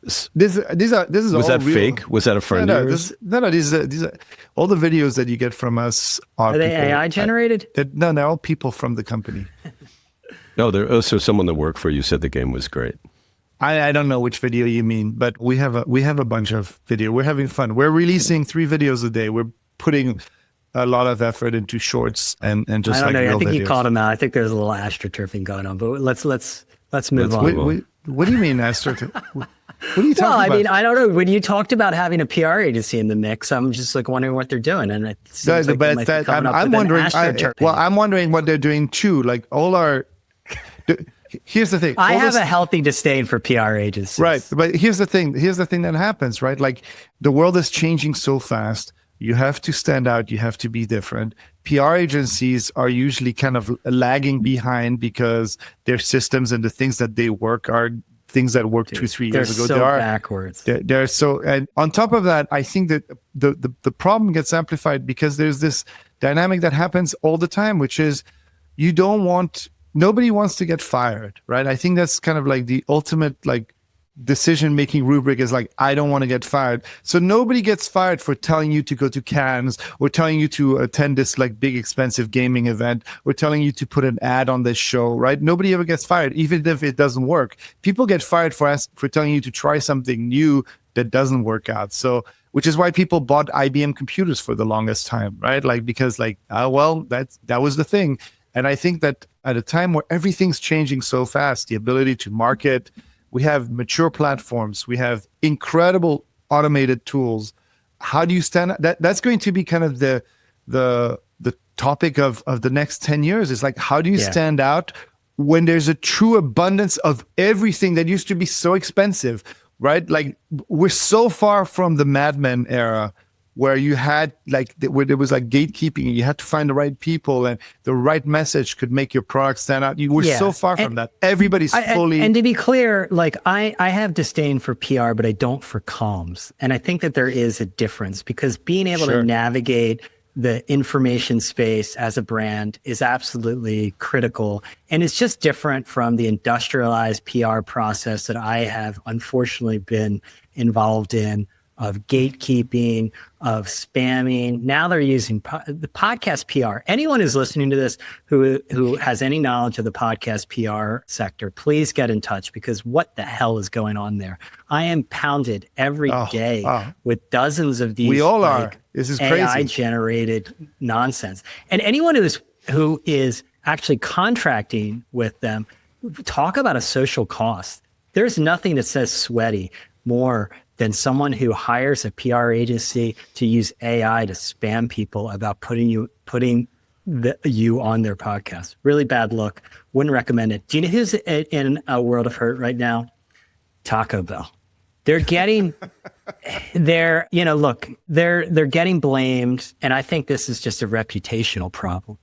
This is was all that real. fake? Was that a friend of yours? These are all the videos that you get from us are they AI generated? No, they're all people from the company. No, so someone that worked for you said the game was great. I don't know which video you mean, but we have a bunch of video. We're having fun. We're releasing 3 videos a day. We're putting a lot of effort into shorts and just I don't know. I think videos. you called him out. I think there's a little astroturfing going on, but let's move on. What do you mean astroturfing? What are you talking about? I mean, I don't know. When you talked about having a PR agency in the mix, I'm just like wondering what they're doing, and it seems like they might be coming up with an astroturfing. I'm wondering what they're doing too. Like all our. Here's the thing. I have a healthy disdain for PR agencies. Right. But here's the thing that happens, right? Like the world is changing so fast. You have to stand out. You have to be different. PR agencies are usually kind of lagging behind because their systems and the things that they work are things that worked 2-3 years ago. They're so backwards. They're so, and on top of that, I think that the problem gets amplified because there's this dynamic that happens all the time, which is nobody wants to get fired, right? I think that's kind of like the ultimate decision-making rubric is like, I don't want to get fired. So nobody gets fired for telling you to go to Cannes or telling you to attend this big expensive gaming event or telling you to put an ad on this show, right? Nobody ever gets fired, even if it doesn't work. People get fired for telling you to try something new that doesn't work out. So which is why people bought IBM computers for the longest time, right? Like, because like, that was the thing. And I think that at a time where everything's changing so fast, the ability to market, we have mature platforms, we have incredible automated tools. How do you stand out? That's going to be kind of the topic of the next 10 years, is like, how do you stand out when there's a true abundance of everything that used to be so expensive, right? Like, we're so far from the Mad Men era, where you had where there was like gatekeeping, and you had to find the right people, and the right message could make your product stand out. You were so far from that. Everybody's fully. And to be clear, like I have disdain for PR, but I don't for comms. And I think that there is a difference, because being able to navigate the information space as a brand is absolutely critical. And it's just different from the industrialized PR process that I have unfortunately been involved in, of gatekeeping, of spamming. Now they're using the podcast PR. Anyone who's listening to this who has any knowledge of the podcast PR sector, please get in touch, because what the hell is going on there? I am pounded every day with dozens of these. We all are. This is crazy. AI-generated nonsense. And anyone who is actually contracting with them, talk about a social cost. There's nothing that says sweaty more than someone who hires a PR agency to use AI to spam people about putting you on their podcast. Really bad look. Wouldn't recommend it. Do you know who's in a world of hurt right now? Taco Bell. They're getting, they're getting blamed, and I think this is just a reputational problem.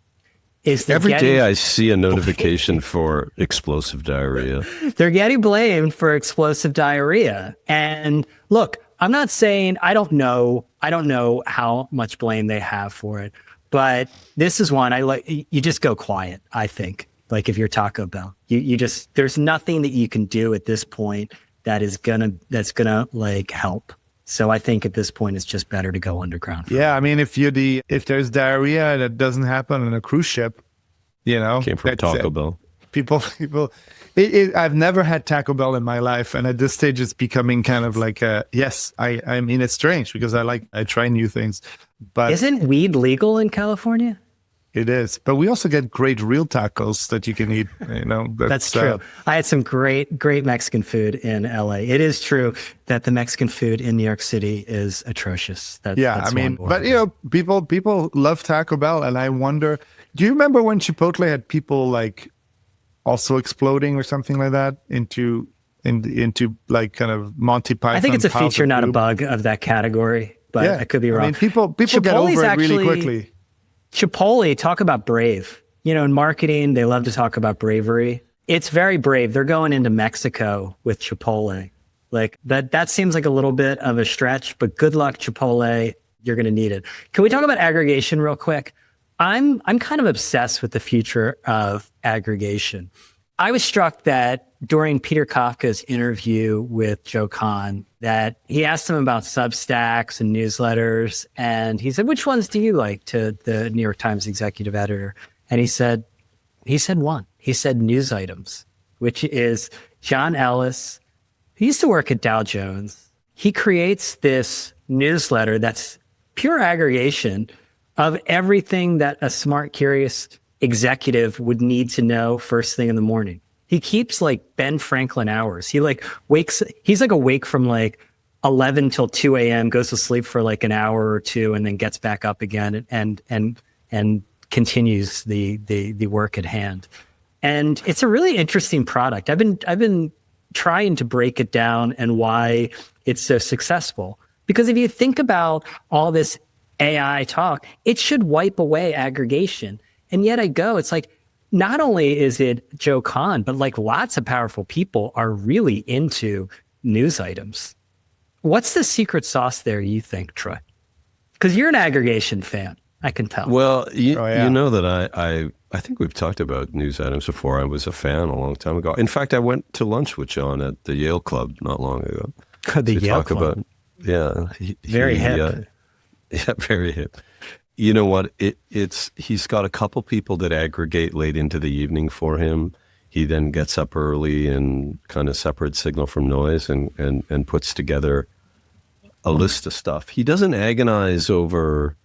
Every day I see a notification for explosive diarrhea. They're getting blamed for explosive diarrhea. And look, I'm not saying I don't know how much blame they have for it, but this is one you just go quiet, I think. Like, if you're Taco Bell, you just, there's nothing that you can do at this point that's gonna like help. So I think at this point, it's just better to go underground. Yeah, I mean, if there's diarrhea that doesn't happen on a cruise ship, came from Taco Bell. People. I've never had Taco Bell in my life, and at this stage, it's becoming kind of like I mean, it's strange, because I try new things, but isn't weed legal in California? It is, but we also get great real tacos that you can eat. That's true. I had some great Mexican food in LA. It is true that the Mexican food in New York City is atrocious. But people love Taco Bell, and I wonder, do you remember when Chipotle had people like also exploding or something like that into like kind of Monty Python? I think it's a feature, not a bug of that category, but I could be wrong. I mean, people get over it really quickly. Chipotle, talk about brave. In marketing, they love to talk about bravery. It's very brave. They're going into Mexico with Chipotle. Like that seems like a little bit of a stretch, but good luck, Chipotle. You're going to need it. Can we talk about aggregation real quick? I'm kind of obsessed with the future of aggregation. I was struck that during Peter Kafka's interview with Joe Kahn, that he asked him about Substacks and newsletters. And he said, which ones do you like, to the New York Times executive editor? And he said one. He said news items, which is John Ellis. He used to work at Dow Jones. He creates this newsletter that's pure aggregation of everything that a smart, curious executive would need to know first thing in the morning. He keeps like Ben Franklin hours. He's like awake from like 11 till 2 a.m., goes to sleep for like an hour or two, and then gets back up again and continues the work at hand. And it's a really interesting product. I've been trying to break it down and why it's so successful. Because if you think about all this AI talk, it should wipe away aggregation. And yet it's like, not only is it Joe Kahn, but like lots of powerful people are really into news items. What's the secret sauce there, you think, Troy? Because you're an aggregation fan, I can tell. Well, you know that I think we've talked about news items before. I was a fan a long time ago. In fact, I went to lunch with John at the Yale Club not long ago. The Yale Club. Very hip. Yeah, very hip. You know what? He's got a couple people that aggregate late into the evening for him. He then gets up early and kind of separates signal from noise and puts together a list of stuff. He doesn't agonize over,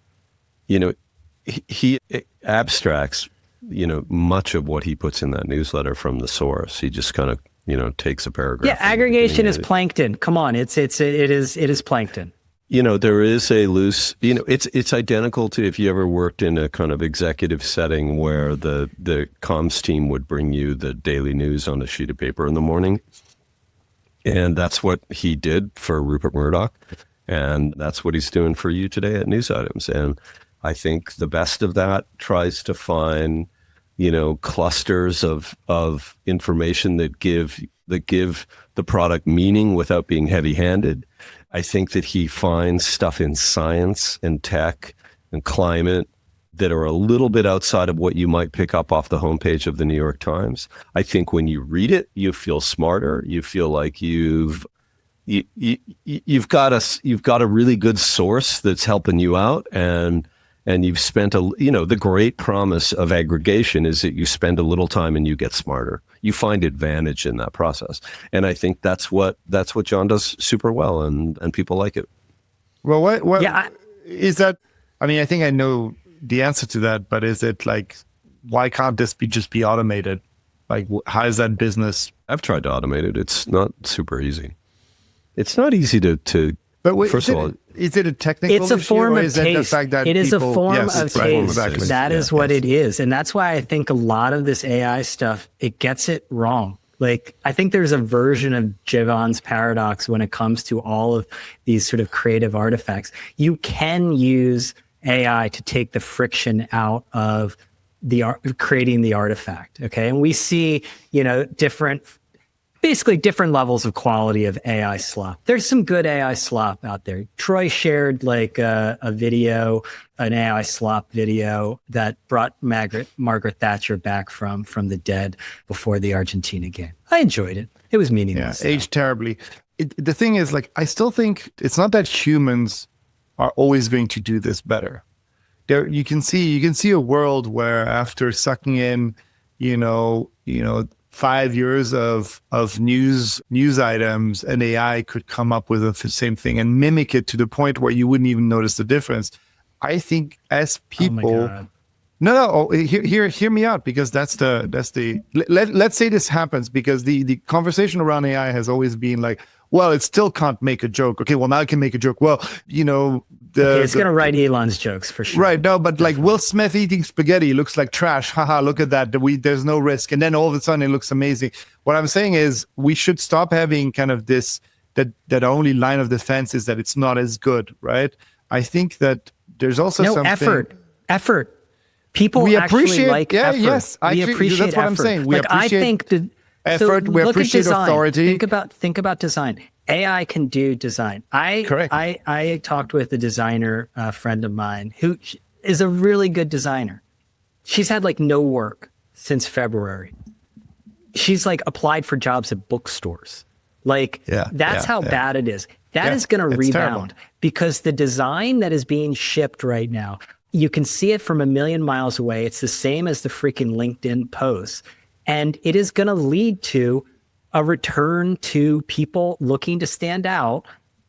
he abstracts, much of what he puts in that newsletter from the source. He just kind of, takes a paragraph. Yeah, aggregation is plankton. Come on, it is plankton. There is a loose, it's identical to if you ever worked in a kind of executive setting where the comms team would bring you the daily news on a sheet of paper in the morning. And that's what he did for Rupert Murdoch. And that's what he's doing for you today at News Items. And I think the best of that tries to find, clusters of information that give the product meaning without being heavy-handed. I think that he finds stuff in science and tech and climate that are a little bit outside of what you might pick up off the homepage of the New York Times. I think when you read it, you feel smarter. You feel like you've got a really good source that's helping you out, and you've spent the great promise of aggregation is that you spend a little time and you get smarter. You find advantage in that process. And I think that's what John does super well, and people like it. Well, what is that? I mean, I think I know the answer to that, but is it like, why can't this just be automated? Like, how is that business? I've tried to automate it. It's not super easy. It's not easy to But wait, first of all, is it a technical It's a form of taste. It is a form of taste. Exactly. That is what it is. And that's why I think a lot of this AI stuff, it gets it wrong. Like, I think there's a version of Jevons paradox when it comes to all of these sort of creative artifacts. You can use AI to take the friction out of creating the artifact. Okay. And we see, basically different levels of quality of AI slop. There's some good AI slop out there. Troy shared like a video, an AI slop video that brought Margaret Thatcher back from the dead before the Argentina game. I enjoyed it. It was meaningless. Yeah, aged terribly. The thing is, like, I still think it's not that humans are always going to do this better. There, you can see a world where after sucking in, 5 years of news items, an AI could come up with the same thing and mimic it to the point where you wouldn't even notice the difference. I think as people, hear me out, because let's say this happens, because the conversation around AI has always been like, well, it still can't make a joke. Okay, well, now it can make a joke. Well, it's going to write Elon's jokes for sure. Right, no, but like Will Smith eating spaghetti looks like trash. Haha, look at that. There's no risk. And then all of a sudden it looks amazing. What I'm saying is we should stop having kind of this, that only line of defense is that it's not as good, right? I think that there's also something... effort. People we actually appreciate, like effort. Yes, we appreciate that's what effort. I'm saying. We appreciate I think effort. We appreciate authority. Think about design. AI can do design. I talked with a designer, a friend of mine, who is a really good designer. She's had like no work since February. She's like applied for jobs at bookstores. Like that's how bad it is. That is going to rebound because the design that is being shipped right now, you can see it from a million miles away. It's the same as the freaking LinkedIn posts. And it is going to lead to a return to people looking to stand out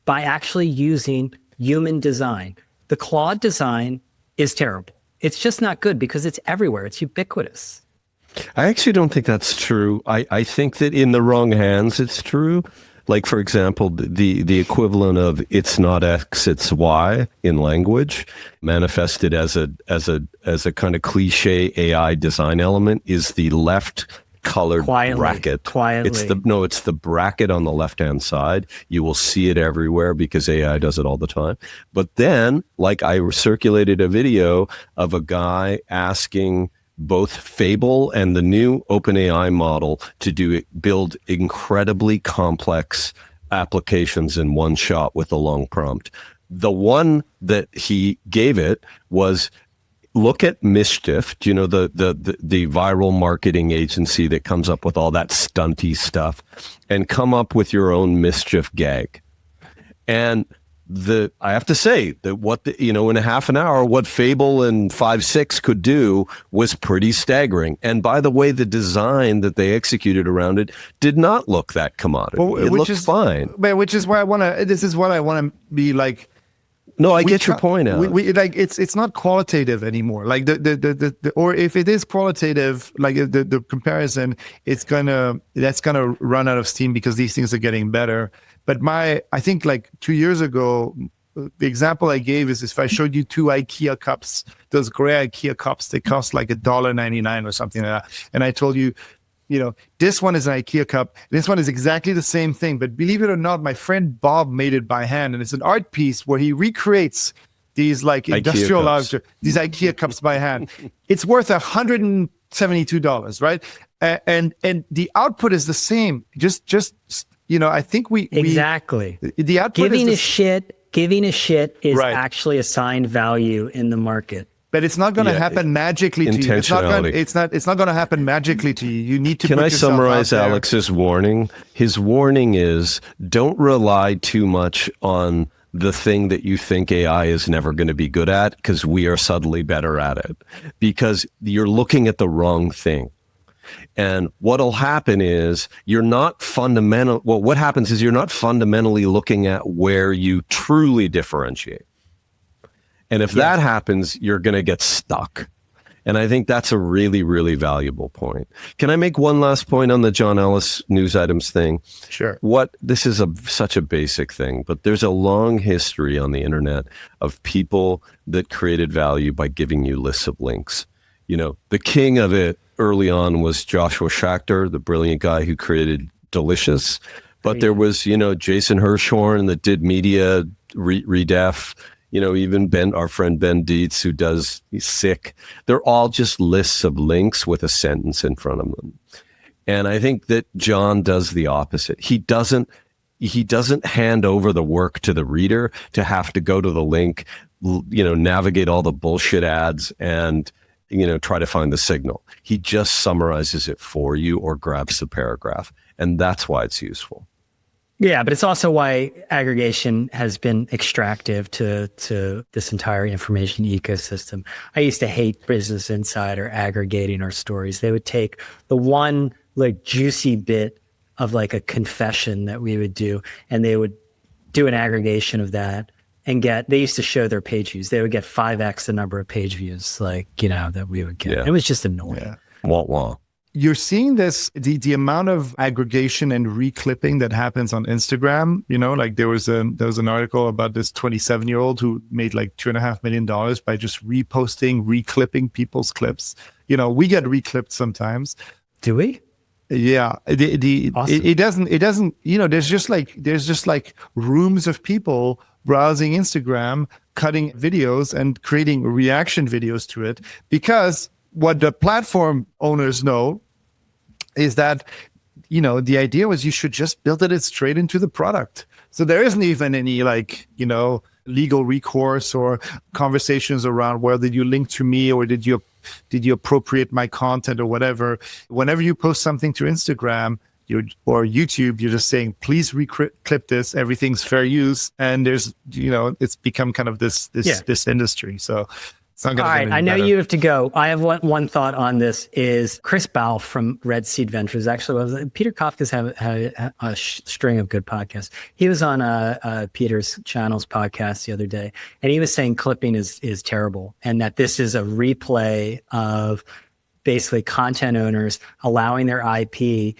by actually using human design. The Claude design is terrible. It's just not good because it's everywhere. It's ubiquitous. I actually don't think that's true. I think that in the wrong hands, it's true. Like, for example, the equivalent of it's not X, it's Y in language, manifested as a kind of cliche AI design element, is the left colored bracket. It's the bracket on the left-hand side. You will see it everywhere because AI does it all the time. But then, like, I circulated a video of a guy asking both Fable and the new OpenAI model to build incredibly complex applications in one shot with a long prompt. The one that he gave it was, look at Mischief. Do you know the viral marketing agency that comes up with all that stunty stuff, and come up with your own Mischief gag? And I have to say that in a half an hour, what Fable and 5.6 could do was pretty staggering. And by the way, the design that they executed around it did not look that commodity. It looked fine. Which is why this is what I want to be like. No, I get your point, Alex. It's not qualitative anymore. Like the or if it is qualitative, like the comparison, that's gonna run out of steam because these things are getting better. But I think like 2 years ago, the example I gave is if I showed you 2 IKEA cups, those gray IKEA cups, they cost like $1.99 or something like that, and I told you, this one is an IKEA cup. This one is exactly the same thing. But believe it or not, my friend Bob made it by hand. And it's an art piece where he recreates these like industrial objects, these IKEA cups by hand. It's worth $172, right? And the output is the same. Just I think exactly. The output giving a shit is actually assigned value in the market. But it's not going to happen magically to you. It's not going to happen magically to you. You need to. Can I summarize Alex's warning? His warning is: don't rely too much on the thing that you think AI is never going to be good at, because we are subtly better at it. Because you're looking at the wrong thing. And what'll happen is what happens is you're not fundamentally looking at where you truly differentiate. And if that happens, you're going to get stuck. And I think that's a really, really valuable point. Can I make one last point on the John Ellis news items thing? Sure. This is such a basic thing, but there's a long history on the internet of people that created value by giving you lists of links. The king of it early on was Joshua Schachter, the brilliant guy who created Delicious. But there was, Jason Hirschhorn that did media redef. Even our friend Ben Dietz, he's sick. They're all just lists of links with a sentence in front of them. And I think that John does the opposite. He doesn't hand over the work to the reader to have to go to the link, navigate all the bullshit ads and, try to find the signal. He just summarizes it for you or grabs the paragraph. And that's why it's useful. Yeah, but it's also why aggregation has been extractive to this entire information ecosystem. I used to hate Business Insider aggregating our stories. They would take the one like juicy bit of like a confession that we would do, and they would do an aggregation of that and they used to show their page views. They would get 5x the number of page views that we would get. Yeah. It was just annoying. Yeah. Wah, wah. You're seeing this, the amount of aggregation and reclipping that happens on Instagram. Like there was an article about this 27-year-old who made like $2.5 million by just reposting, reclipping people's clips. We get reclipped sometimes. Do we? Yeah. Awesome. It doesn't, there's just like rooms of people browsing Instagram, cutting videos and creating reaction videos to it, because what the platform owners know is that, the idea was you should just build it straight into the product. So there isn't even any legal recourse or conversations around, well, did you link to me or did you appropriate my content or whatever. Whenever you post something to Instagram or YouTube, you're just saying, please reclip this. Everything's fair use. And there's, it's become kind of this industry. So it's not going to get any better. You have to go. I have one thought on this is Chris Ball from Red Seed Ventures. Actually, Peter Kafka's had a string of good podcasts. He was on Peter's channel's podcast the other day, and he was saying clipping is terrible, and that this is a replay of basically content owners allowing their IP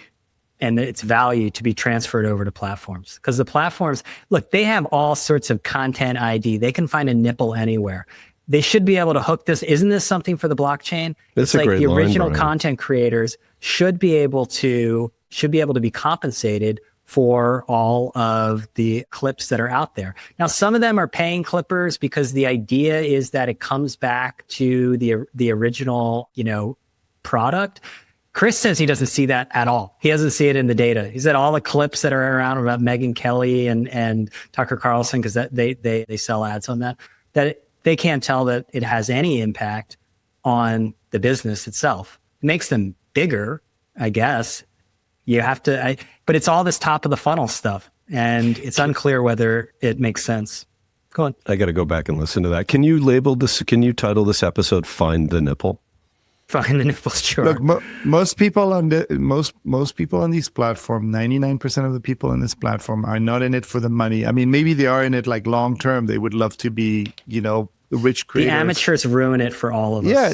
and its value to be transferred over to platforms. Because the platforms, look, they have all sorts of content ID. They can find a nipple anywhere. They should be able to hook this. Isn't this something for the blockchain? That's it's like the original line, content creators should be able to be compensated for all of the clips that are out there. Now, some of them are paying clippers because the idea is that it comes back to the original, product. Chris says he doesn't see that at all. He doesn't see it in the data. He said all the clips that are around about Megyn Kelly and Tucker Carlson, because they sell ads on that they can't tell that it has any impact on the business itself. It makes them bigger, I guess. You have to, but it's all this top of the funnel stuff, and it's unclear whether it makes sense. Go on. I got to go back and listen to that. Can you title this episode "Find the Nipple"? Find the nipples, sure. Look, most people on most people on these platforms, 99% of the people on this platform are not in it for the money. I mean, maybe they are in it like long term. They would love to be, rich creators. The amateurs ruin it for all of us. Yeah,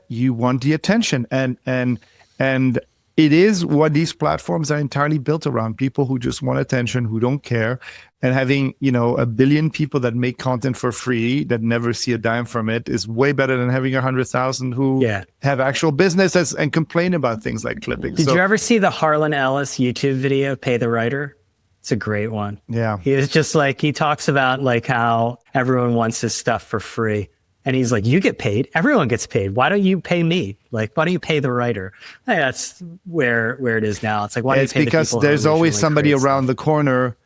you want the attention. And it is what these platforms are entirely built around. People who just want attention, who don't care. And having, a billion people that make content for free that never see a dime from it is way better than having 100,000 who have actual businesses and complain about things like clipping. Did you ever see the Harlan Ellis YouTube video, Pay the Writer? It's a great one. Yeah. He is just like, he talks about like how everyone wants his stuff for free. And he's like, you get paid. Everyone gets paid. Why don't you pay me? Like, why don't you pay the writer? Hey, that's where it is now. It's like, why don't you pay the people? It's because there's always somebody around the corner.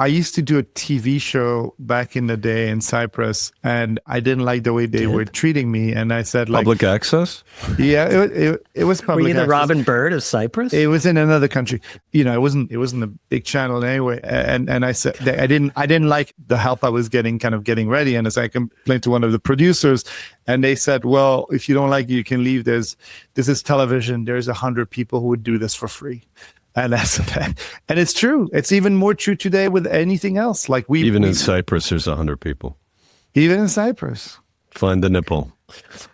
I used to do a TV show back in the day in Cyprus, and I didn't like the way they were treating me. And I said, like, public access? Yeah, it was public. Were you the access. Robin Bird of Cyprus? It was in another country. It wasn't a big channel anyway. And I said I didn't like the help I was getting ready. And as I complained to one of the producers, and they said, well, if you don't like it, you can leave. This is television. There's 100 people who would do this for free. And and it's true. It's even more true today with anything else. Like in Cyprus, there's 100 people. Even in Cyprus. Find the nipple.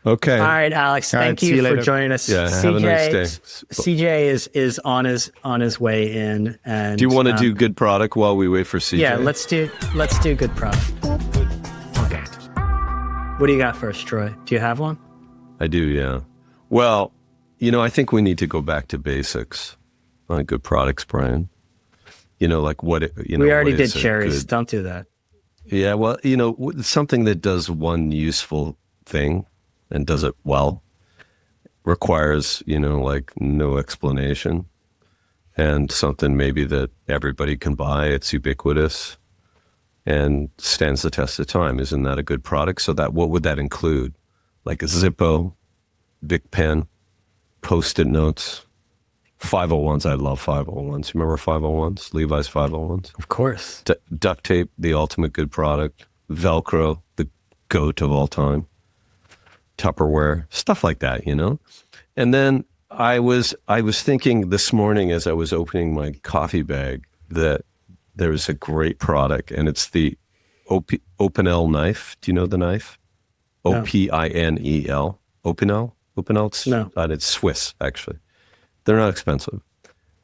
Okay. All right, Alex. Thank you for joining us. Yeah, have a nice day. CJ is on his way in. And do you want to do good product while we wait for CJ? Yeah, let's do good product. Okay. What do you got first, Troy? Do you have one? I do. Yeah. Well, I think we need to go back to basics on good products, Brian. Like what we already did cherries. Don't do that. Yeah, well, something that does one useful thing and does it well requires, like no explanation, and something maybe that everybody can buy. It's ubiquitous and stands the test of time. Isn't that a good product? So what would that include? Like a Zippo, Bic pen, Post-it notes, 501s. I love 501s. Remember 501s? Levi's 501s? Of course. Duct tape, the ultimate good product. Velcro, the goat of all time. Tupperware, stuff like that, And then I was thinking this morning as I was opening my coffee bag that there's a great product, and it's the Opinel knife. Do you know the knife? No. Opinel. Opinel? No. It's Swiss, actually. They're not expensive.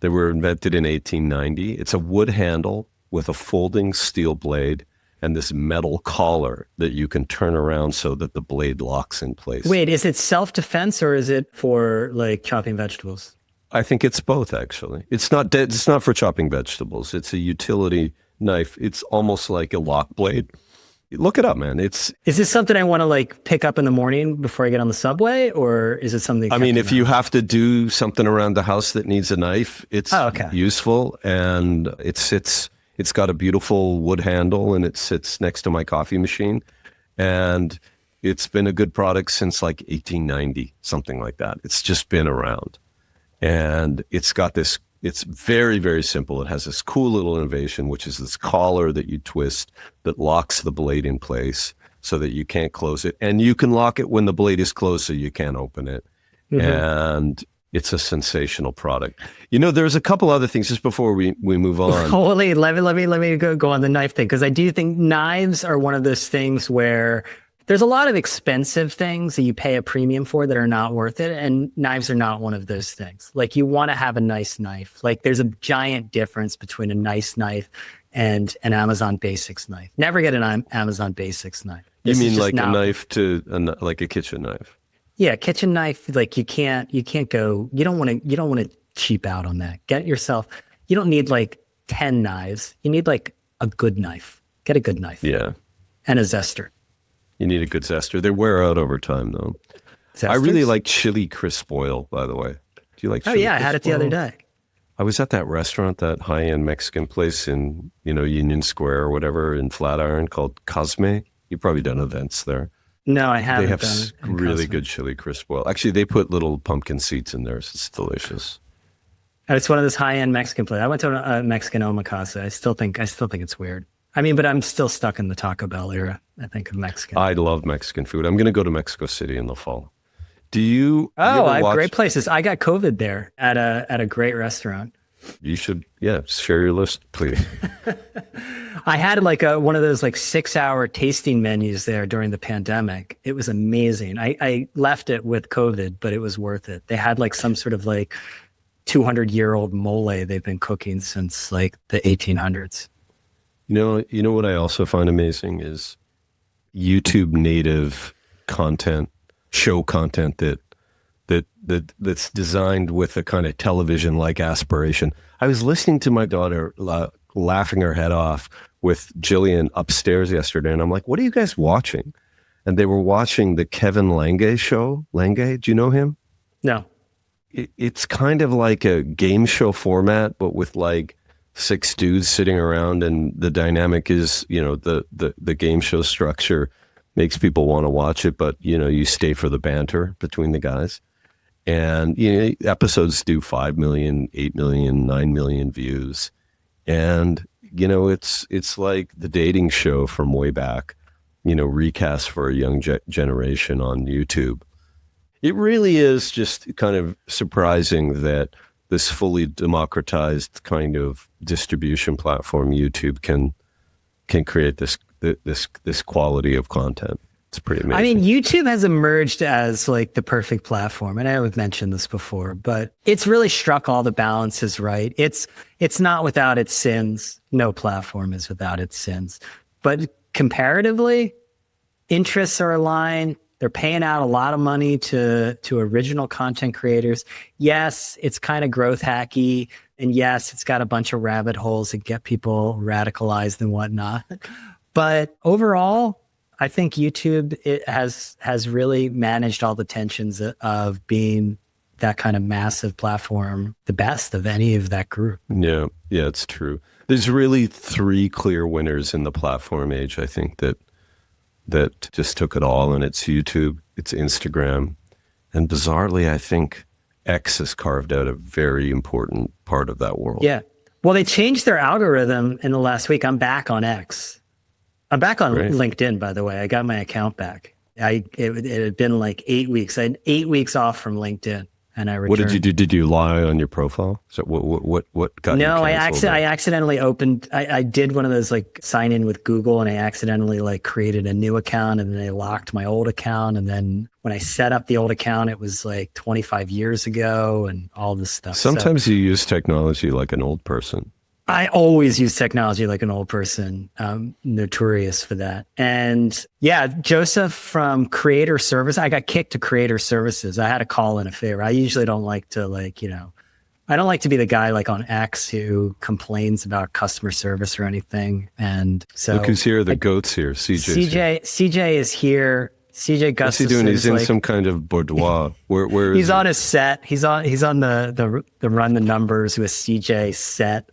They were invented in 1890. It's a wood handle with a folding steel blade and this metal collar that you can turn around so that the blade locks in place. Wait, is it self-defense or is it for like chopping vegetables? I think it's both, actually. It's not for chopping vegetables. It's a utility knife. It's almost like a lock blade. Look it up, man. Is this something I want to like pick up in the morning before I get on the subway, or is it something? I mean, if you have to do something around the house that needs a knife, it's useful, and it's got a beautiful wood handle, and it sits next to my coffee machine, and it's been a good product since like 1890, something like that. It's just been around, and it's got this. It's very, very simple. It has this cool little innovation, which is this collar that you twist that locks the blade in place so that you can't close it. And you can lock it when the blade is closed so you can't open it. Mm-hmm. And it's a sensational product. There's a couple other things just before we move on. Oh, wait, let me go on the knife thing, because I do think knives are one of those things where there's a lot of expensive things that you pay a premium for that are not worth it. And knives are not one of those things. Like, you want to have a nice knife. Like, there's a giant difference between a nice knife and an Amazon Basics knife. Never get an Amazon Basics knife. You mean like a knife like a kitchen knife? Yeah, kitchen knife. Like, you can't go, you don't want to cheap out on that. You don't need like 10 knives. You need like a good knife. Get a good knife. Yeah. And a zester. You need a good zester. They wear out over time, though. Zesters? I really like chili crisp oil, by the way. Do you like chili I had it the other day. I was at that restaurant, that high-end Mexican place in, Union Square or whatever in Flatiron called Cosme. You've probably done events there. No, I haven't. They have really good chili crisp oil. Actually, they put little pumpkin seeds in there. So it's delicious. It's one of those high-end Mexican places. I went to a Mexican omakase. I still think it's weird. I mean, but I'm still stuck in the Taco Bell era, I think, of Mexican. I love Mexican food. I'm going to go to Mexico City in the fall. Do you I ever have watch- great places. I got COVID there at a great restaurant. You should, share your list, please. I had like one of those like 6-hour tasting menus there during the pandemic. It was amazing. I left it with COVID, but it was worth it. They had like some sort of like 200-year-old mole they've been cooking since like the 1800s. You know what I also find amazing is YouTube native content, show content that's designed with a kind of television-like aspiration. I was listening to my daughter laughing her head off with Jillian upstairs yesterday, and I'm like, what are you guys watching? And they were watching the Kevin Lange show. Lange, do you know him? No. It's kind of like a game show format, but with like 6 dudes sitting around, and the dynamic is, the game show structure makes people want to watch it, but you stay for the banter between the guys. And episodes do 5 million, 8 million, 9 million views. And it's like the dating show from way back, recast for a young generation on YouTube. It really is just kind of surprising that this fully democratized kind of distribution platform, YouTube, can create this quality of content. It's pretty amazing. I mean, YouTube has emerged as like the perfect platform. And I know we've mentioned this before, but it's really struck all the balances right. It's not without its sins. No platform is without its sins. But comparatively, interests are aligned. They're paying out a lot of money to original content creators. Yes, it's kind of growth hacky. And yes, it's got a bunch of rabbit holes that get people radicalized and whatnot. But overall, I think YouTube has really managed all the tensions of being that kind of massive platform, the best of any of that group. Yeah, it's true. There's really 3 clear winners in the platform age, I think, that just took it all, and it's YouTube, it's Instagram, and bizarrely, I think X has carved out a very important part of that world. Yeah. Well, they changed their algorithm in the last week. I'm back on X. I'm back on LinkedIn, by the way. I got my account back. It had been like 8 weeks. I had 8 weeks off from LinkedIn, and I returned. What did you do? Did you lie on your profile? So what got you No, canceled? I accidentally opened. I did one of those like sign in with Google, and I accidentally like created a new account, and then they locked my old account. And then when I set up the old account, it was like 25 years ago, and all this stuff. Sometimes you use technology like an old person. I always use technology like an old person. I'm notorious for that. And yeah, Joseph from Creator Service, I got kicked to Creator Services. I had to call in a favor. I usually don't like to I don't like to be the guy like on X who complains about customer service or anything. And so look who's here, the goat's here, CJ is here. CJ Gustafson. What's he doing? He's in some kind of boudoir. Where he's on his set. He's on the Run the Numbers with CJ set.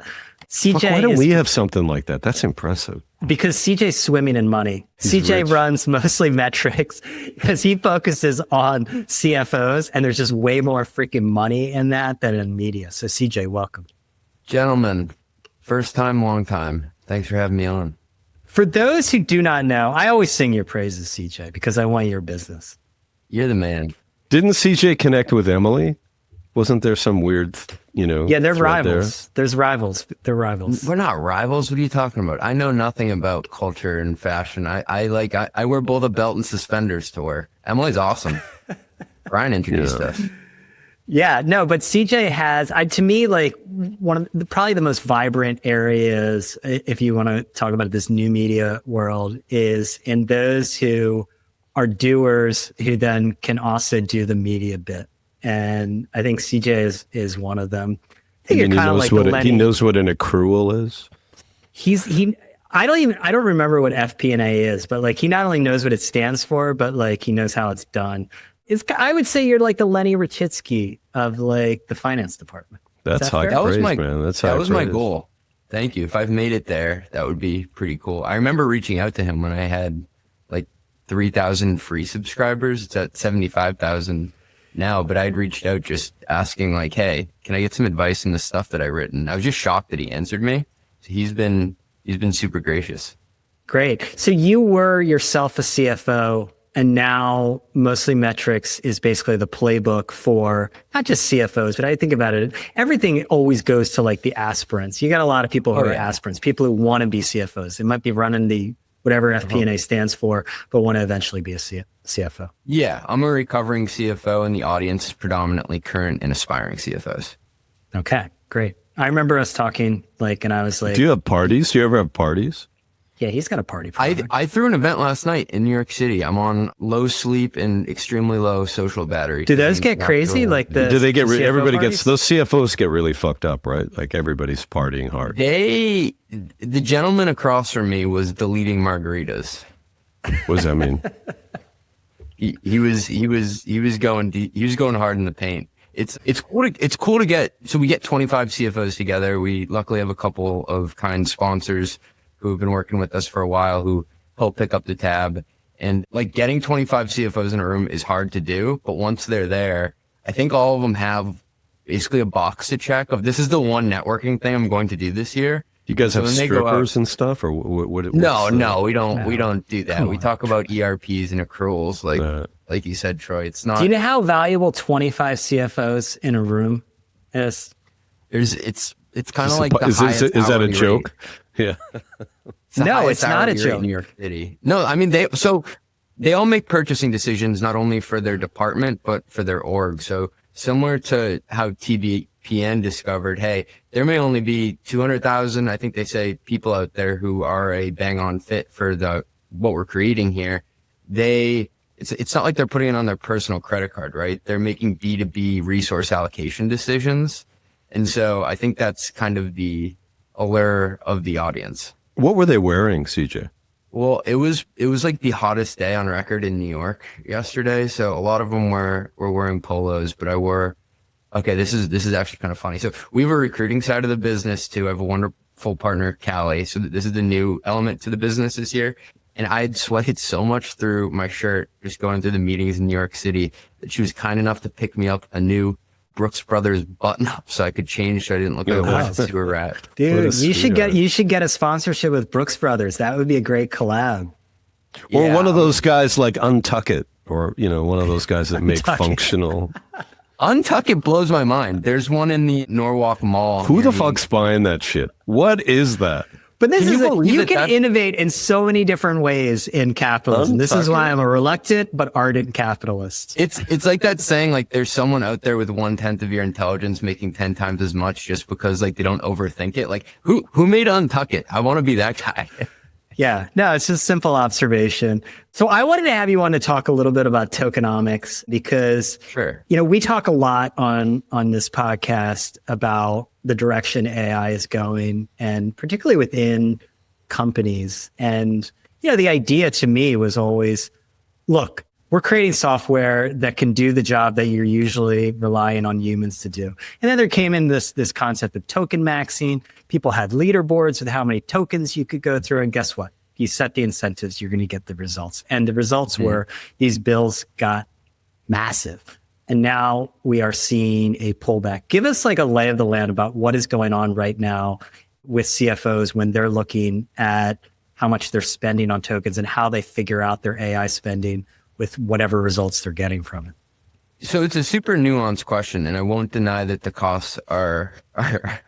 CJ, why don't we have something like that? That's impressive. Because CJ's swimming in money. CJ rich. Runs mostly metrics because he focuses on CFOs, and there's just way more freaking money in that than in media. So CJ, welcome. Gentlemen, first time, long time. Thanks for having me on. For those who do not know, I always sing your praises, CJ, because I want your business. You're the man. Didn't CJ connect with Emily? Wasn't there some weird, Yeah, they're rivals. There? There's rivals. They're rivals. We're not rivals. What are you talking about? I know nothing about culture and fashion. I wear both a belt and suspenders to wear. Emily's awesome. Brian introduced us. Yeah, no, but CJ has, to me, like one of probably the most vibrant areas, if you want to talk about this new media world, is in those who are doers who then can also do the media bit. And I think CJ is one of them. I think he knows what an accrual is. I don't remember what FP&A is, but like he not only knows what it stands for, but like he knows how it's done. I would say you're like the Lenny Rachitsky of like the finance department. That's high praise, man. That was my goal. Thank you. If I've made it there, that would be pretty cool. I remember reaching out to him when I had like 3,000 free subscribers. It's at 75,000 now, but I'd reached out just asking like, hey, can I get some advice on the stuff that I've written? I was just shocked that he answered me. So he's been he's been super gracious. Great. So you were yourself a CFO, and now Mostly Metrics is basically the playbook for not just CFOs, but I think about it, everything always goes to like the aspirants. You got a lot of people who are aspirants, people who want to be CFOs. They might be running the whatever FP&A stands for, but want to eventually be a CFO. Yeah, I'm a recovering CFO, and the audience is predominantly current and aspiring CFOs. Okay, great. I remember us talking, like, and I was like, Do you have parties? Do you ever have parties? yeah, he's got a party product. I threw an event last night in New York City. I'm on low sleep and extremely low social battery. Do those get crazy? Like the Do they get CFO everybody parties? gets those CFOs get really fucked up, right? Like everybody's partying hard. The gentleman across from me was deleting margaritas. What does that mean? He was going hard in the paint. It's cool to get, so we get 25 CFOs together. We luckily have a couple of kind sponsors who have been working with us for a while who help pick up the tab. And like getting 25 CFOs in a room is hard to do, but once they're there, I think all of them have basically a box to check of this is the one networking thing I'm going to do this year. You guys So have when they go strippers out- and stuff, or what? No, we don't do that. Come We on. talk about ERPs and accruals, like you said, Troy. It's not. Do you know how valuable 25 CFOs in a room is? It's kind of like the Is highest that a hourly joke? rate. Yeah. It's the No, highest it's not a hourly rate joke. in New York City. No, I mean they all make purchasing decisions not only for their department but for their org. So similar to how TBPN discovered, hey, there may only be 200,000, I think they say, people out there who are a bang on fit for what we're creating here. It's not like they're putting it on their personal credit card, right? They're making B2B resource allocation decisions. And so I think that's kind of the allure of the audience. What were they wearing, CJ? Well, it was like the hottest day on record in New York yesterday. So a lot of them were wearing polos, but I wore, okay, this is actually kind of funny. So we have a recruiting side of the business too. I have a wonderful partner, Callie. So this is the new element to the business this year. And I had sweated so much through my shirt, just going through the meetings in New York City, that she was kind enough to pick me up a new Brooks Brothers button up so I could change so I didn't look like a sewer rat. Dude, What a you sweetheart. should get a sponsorship with Brooks Brothers. That would be a great collab. Or Yeah. one of those guys like Untuck It, or one of those guys that make Untuck It. functional. Untuck It blows my mind. There's one in the Norwalk Mall. Who near the me. fuck's buying that shit? What is that? But this Can is you believe you that can that's- innovate in so many different ways in capitalism. This is why I'm a reluctant but ardent capitalist. It's like that saying, like there's someone out there with 1/10 of your intelligence making 10 times as much just because like they don't overthink it. Like who made Untuck It? I want to be that guy. Yeah, no, it's just simple observation. So I wanted to have you on to talk a little bit about tokenomics because Sure. we talk a lot on this podcast about the direction AI is going, and particularly within companies. And the idea to me was always, look, we're creating software that can do the job that you're usually relying on humans to do. And then there came in this concept of token maxing. People had leaderboards with how many tokens you could go through. And guess what? You set the incentives, you're going to get the results. And the results were these bills got massive. And now we are seeing a pullback. Give us like a lay of the land about what is going on right now with CFOs when they're looking at how much they're spending on tokens and how they figure out their AI spending with whatever results they're getting from it. So it's a super nuanced question, and I won't deny that the costs are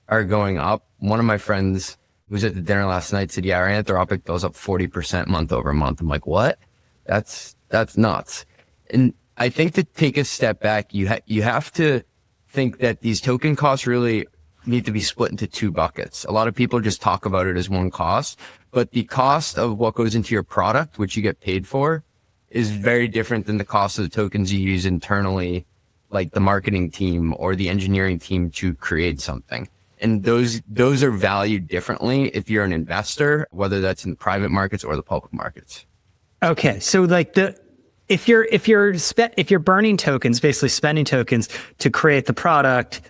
going up. One of my friends who was at the dinner last night said, "Yeah, our Anthropic bill's up 40% month over month." I'm like, "What? That's nuts." And I think to take a step back, you have to think that these token costs really need to be split into two buckets. A lot of people just talk about it as one cost, but the cost of what goes into your product, which you get paid for, is very different than the cost of the tokens you use internally, like the marketing team or the engineering team to create something. And those are valued differently if you're an investor, whether that's in the private markets or the public markets. Okay, so like if you're burning tokens, basically spending tokens to create the product,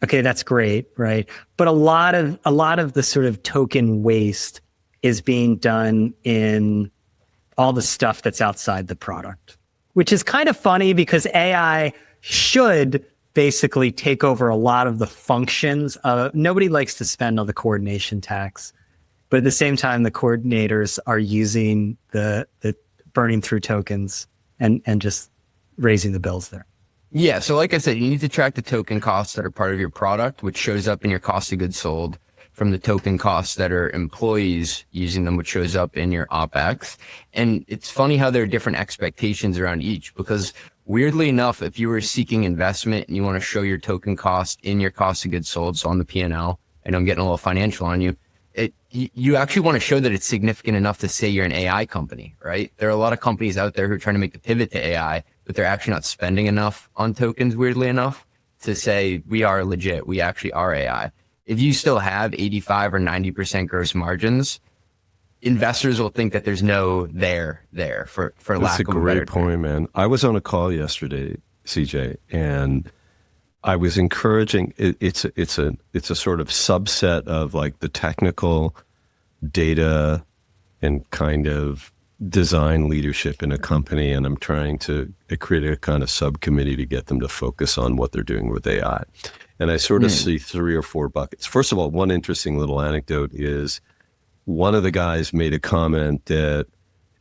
okay, that's great, right? But a lot of the sort of token waste is being done in all the stuff that's outside the product, which is kind of funny because AI should basically take over a lot of the functions. Nobody likes to spend on the coordination tax. But at the same time, the coordinators are using the burning through tokens and just raising the bills there. Yeah. So like I said, you need to track the token costs that are part of your product, which shows up in your cost of goods sold, from the token costs that are employees using them, which shows up in your OpEx. And it's funny how there are different expectations around each, because weirdly enough, if you were seeking investment and you want to show your token cost in your cost of goods sold, so on the P&L, and I'm getting a little financial on you, you actually want to show that it's significant enough to say you're an AI company, right? There are a lot of companies out there who are trying to make the pivot to AI, but they're actually not spending enough on tokens, weirdly enough, to say we are legit, we actually are AI. If you still have 85 or 90% gross margins, investors will think that there's no there for lack of a better term. That's a great point, man. I was on a call yesterday, CJ, and I was encouraging. It's a sort of subset of like the technical data and kind of design leadership in a company, and I'm trying to create a kind of subcommittee to get them to focus on what they're doing with AI. And I sort of see 3 or 4 buckets. First of all, one interesting little anecdote is one of the guys made a comment that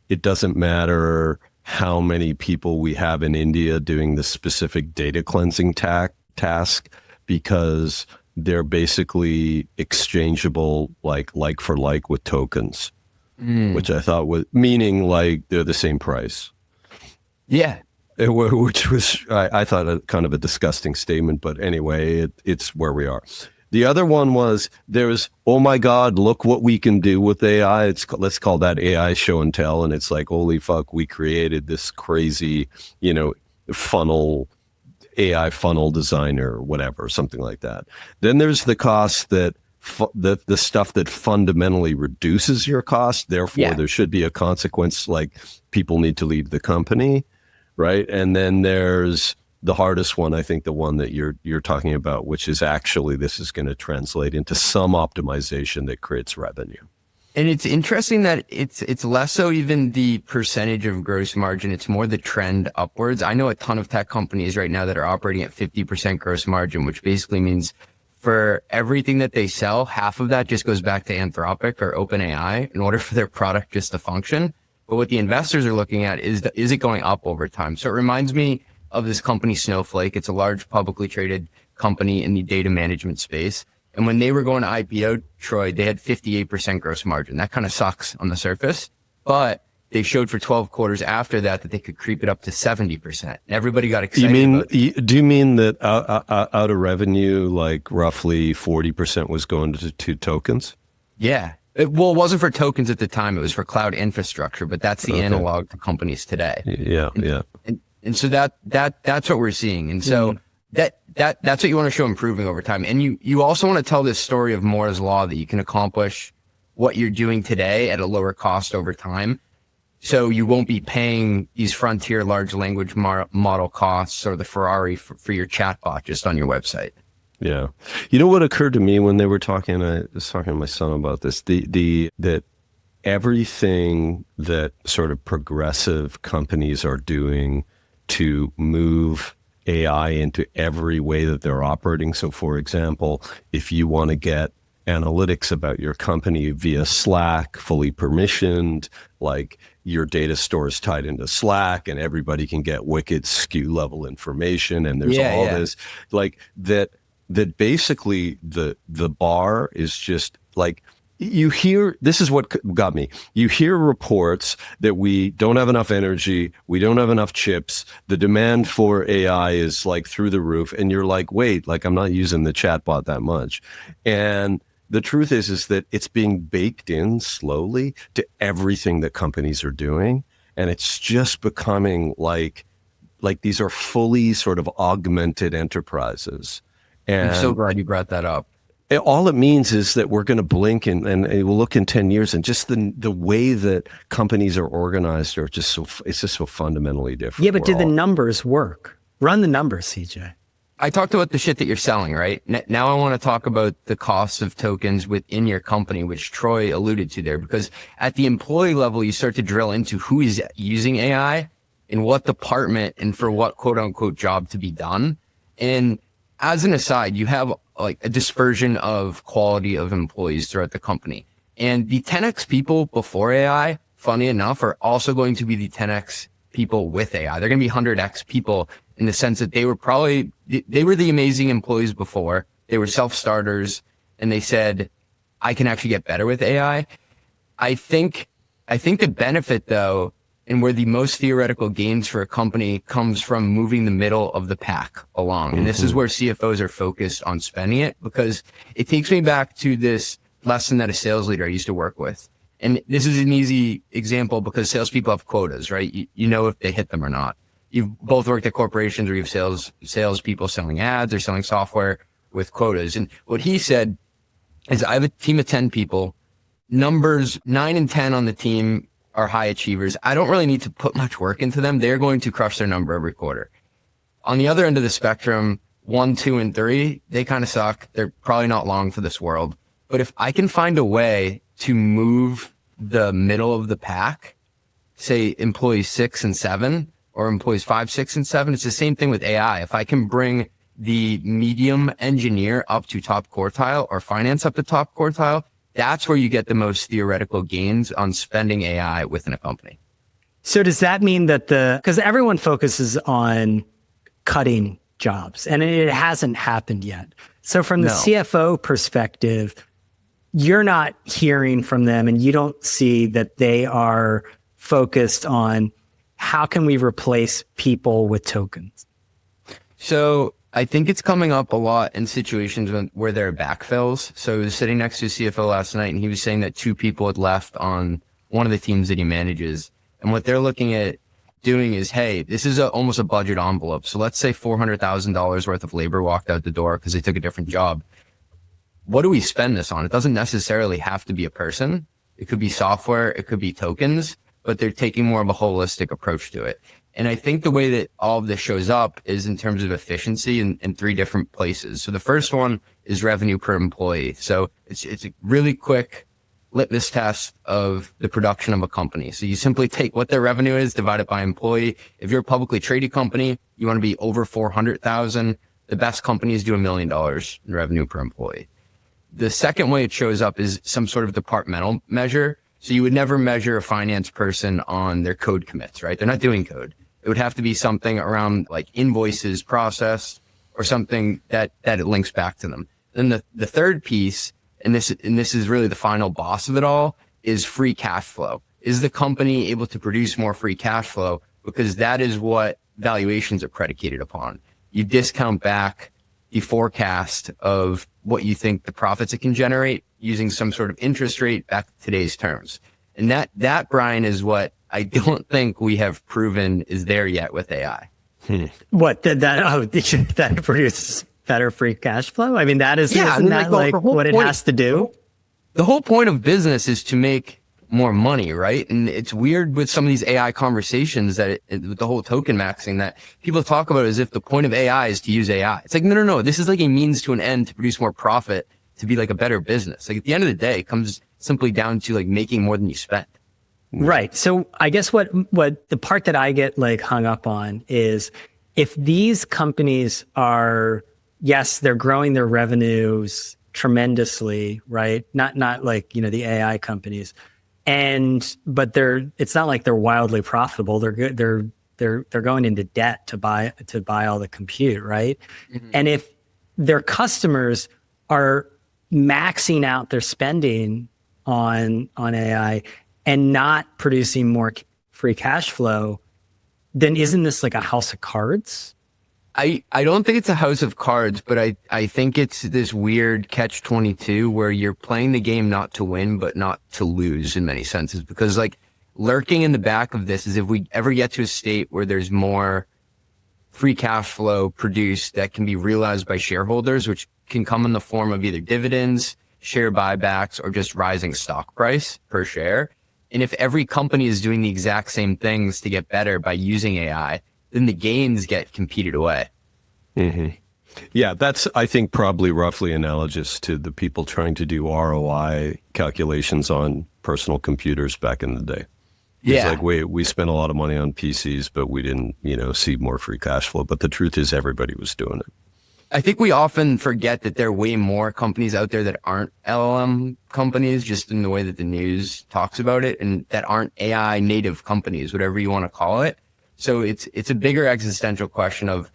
it doesn't matter how many people we have in India doing the specific data cleansing task, because they're basically exchangeable like for like with tokens, which I thought was meaning like they're the same price. Yeah. Which was, I thought, a kind of a disgusting statement, but anyway, it's where we are. The other one was there's, oh my God, look what we can do with AI. Let's call that AI show and tell. And it's like, holy fuck, we created this crazy, AI funnel designer or whatever, something like that. Then there's the cost that the stuff that fundamentally reduces your cost. Therefore, there should be a consequence, like people need to leave the company. Right. And then there's the hardest one, I think the one that you're talking about, which is actually this is going to translate into some optimization that creates revenue. And it's interesting that it's less so even the percentage of gross margin. It's more the trend upwards. I know a ton of tech companies right now that are operating at 50% gross margin, which basically means for everything that they sell, half of that just goes back to Anthropic or OpenAI in order for their product just to function. But what the investors are looking at is it going up over time? So it reminds me of this company, Snowflake. It's a large publicly traded company in the data management space. And when they were going to IPO, Troy, they had 58% gross margin. That kind of sucks on the surface, but they showed for 12 quarters after that they could creep it up to 70%. And everybody got excited. Do you mean that out of revenue, like roughly 40% was going to tokens? Yeah. It wasn't for tokens at the time. It was for cloud infrastructure, but that's the analog to companies today. Yeah. And so that's what we're seeing. And so that's what you want to show improving over time. And you also want to tell this story of Moore's law, that you can accomplish what you're doing today at a lower cost over time. So you won't be paying these frontier large language model costs or the Ferrari for your chatbot just on your website. Yeah. You know what occurred to me when they were talking, I was talking to my son about this, that everything that sort of progressive companies are doing to move AI into every way that they're operating. So for example, if you want to get analytics about your company via Slack, fully permissioned, like your data store is tied into Slack and everybody can get wicked SKU level information. And there's this like that basically the bar is just like, you hear, this is what got me. You hear reports that we don't have enough energy, we don't have enough chips, the demand for AI is like through the roof, and you're like, wait, like I'm not using the chatbot that much. And the truth is that it's being baked in slowly to everything that companies are doing. And it's just becoming like these are fully sort of augmented enterprises. And I'm so glad you brought that up. All it means is that we're going to blink and we'll look in 10 years, and just the way that companies are organized are just it's just so fundamentally different. Yeah, but do the numbers work? Run the numbers, CJ. I talked about the shit that you're selling, right? Now I want to talk about the cost of tokens within your company, which Troy alluded to there, because at the employee level, you start to drill into who is using AI in what department and for what quote unquote job to be done. And as an aside, you have like a dispersion of quality of employees throughout the company. And the 10x people before AI, funny enough, are also going to be the 10x people with AI. They're going to be 100x people in the sense that they were the amazing employees before. They were self-starters and they said, I can actually get better with AI. I think the benefit though, and where the most theoretical gains for a company comes from moving the middle of the pack along. And this is where CFOs are focused on spending it, because it takes me back to this lesson that a sales leader I used to work with. And this is an easy example because salespeople have quotas, right? You know if they hit them or not. You've both worked at corporations where you have salespeople selling ads or selling software with quotas. And what he said is, I have a team of 10 people. Numbers 9 and 10 on the team are high achievers. I don't really need to put much work into them. They're going to crush their number every quarter. On the other end of the spectrum, 1, 2, and 3, they kind of suck. They're probably not long for this world. But if I can find a way to move the middle of the pack, say employees 6 and 7, or employees 5, 6, and 7, it's the same thing with AI. If I can bring the medium engineer up to top quartile or finance up to top quartile, that's where you get the most theoretical gains on spending AI within a company. So does that mean that because everyone focuses on cutting jobs and it hasn't happened yet. So from the CFO perspective, you're not hearing from them and you don't see that they are focused on how can we replace people with tokens? So I think it's coming up a lot in situations where there are backfills. So I was sitting next to a CFO last night and he was saying that 2 people had left on one of the teams that he manages. And what they're looking at doing is, hey, this is almost a budget envelope. So let's say $400,000 worth of labor walked out the door because they took a different job. What do we spend this on? It doesn't necessarily have to be a person. It could be software. It could be tokens, but they're taking more of a holistic approach to it. And I think the way that all of this shows up is in terms of efficiency in 3 different places. So the first one is revenue per employee. So it's a really quick litmus test of the production of a company. So you simply take what their revenue is, divide it by employee. If you're a publicly traded company, you want to be over 400,000. The best companies do $1 million in revenue per employee. The second way it shows up is some sort of departmental measure. So you would never measure a finance person on their code commits, right? They're not doing code. It would have to be something around like invoices processed or something that it links back to them. Then the third piece, and this is really the final boss of it all, is free cash flow. Is the company able to produce more free cash flow? Because that is what valuations are predicated upon. You discount back the forecast of what you think the profits it can generate using some sort of interest rate back to today's terms. And that, Brian, is what I don't think we have proven is there yet with AI. What that produces better free cash flow? I mean, that is, yeah, isn't that like what it has to do? The whole point of business is to make more money, right? And it's weird with some of these AI conversations that with the whole token maxing that people talk about as if the point of AI is to use AI. It's like, no. This is like a means to an end to produce more profit, to be like a better business. Like at the end of the day, it comes simply down to like making more than you spend. Right. So I guess what the part that I get like hung up on is if these companies are, yes, they're growing their revenues tremendously, right? Not like, the AI companies. But it's not like they're wildly profitable. They're good. They're going into debt to buy all the compute, right? Mm-hmm. And if their customers are maxing out their spending on AI and not producing more free cash flow, then isn't this like a house of cards? I don't think it's a house of cards, but I think it's this weird catch-22 where you're playing the game not to win, but not to lose in many senses. Because like lurking in the back of this is if we ever get to a state where there's more free cash flow produced that can be realized by shareholders, which can come in the form of either dividends, share buybacks, or just rising stock price per share. And if every company is doing the exact same things to get better by using AI, then the gains get competed away. Mm-hmm. Yeah, that's, I think, probably roughly analogous to the people trying to do ROI calculations on personal computers back in the day. Yeah. It's like we spent a lot of money on PCs, but we didn't, see more free cash flow. But the truth is everybody was doing it. I think we often forget that there are way more companies out there that aren't LLM companies, just in the way that the news talks about it, and that aren't AI native companies, whatever you want to call it. So it's a bigger existential question of,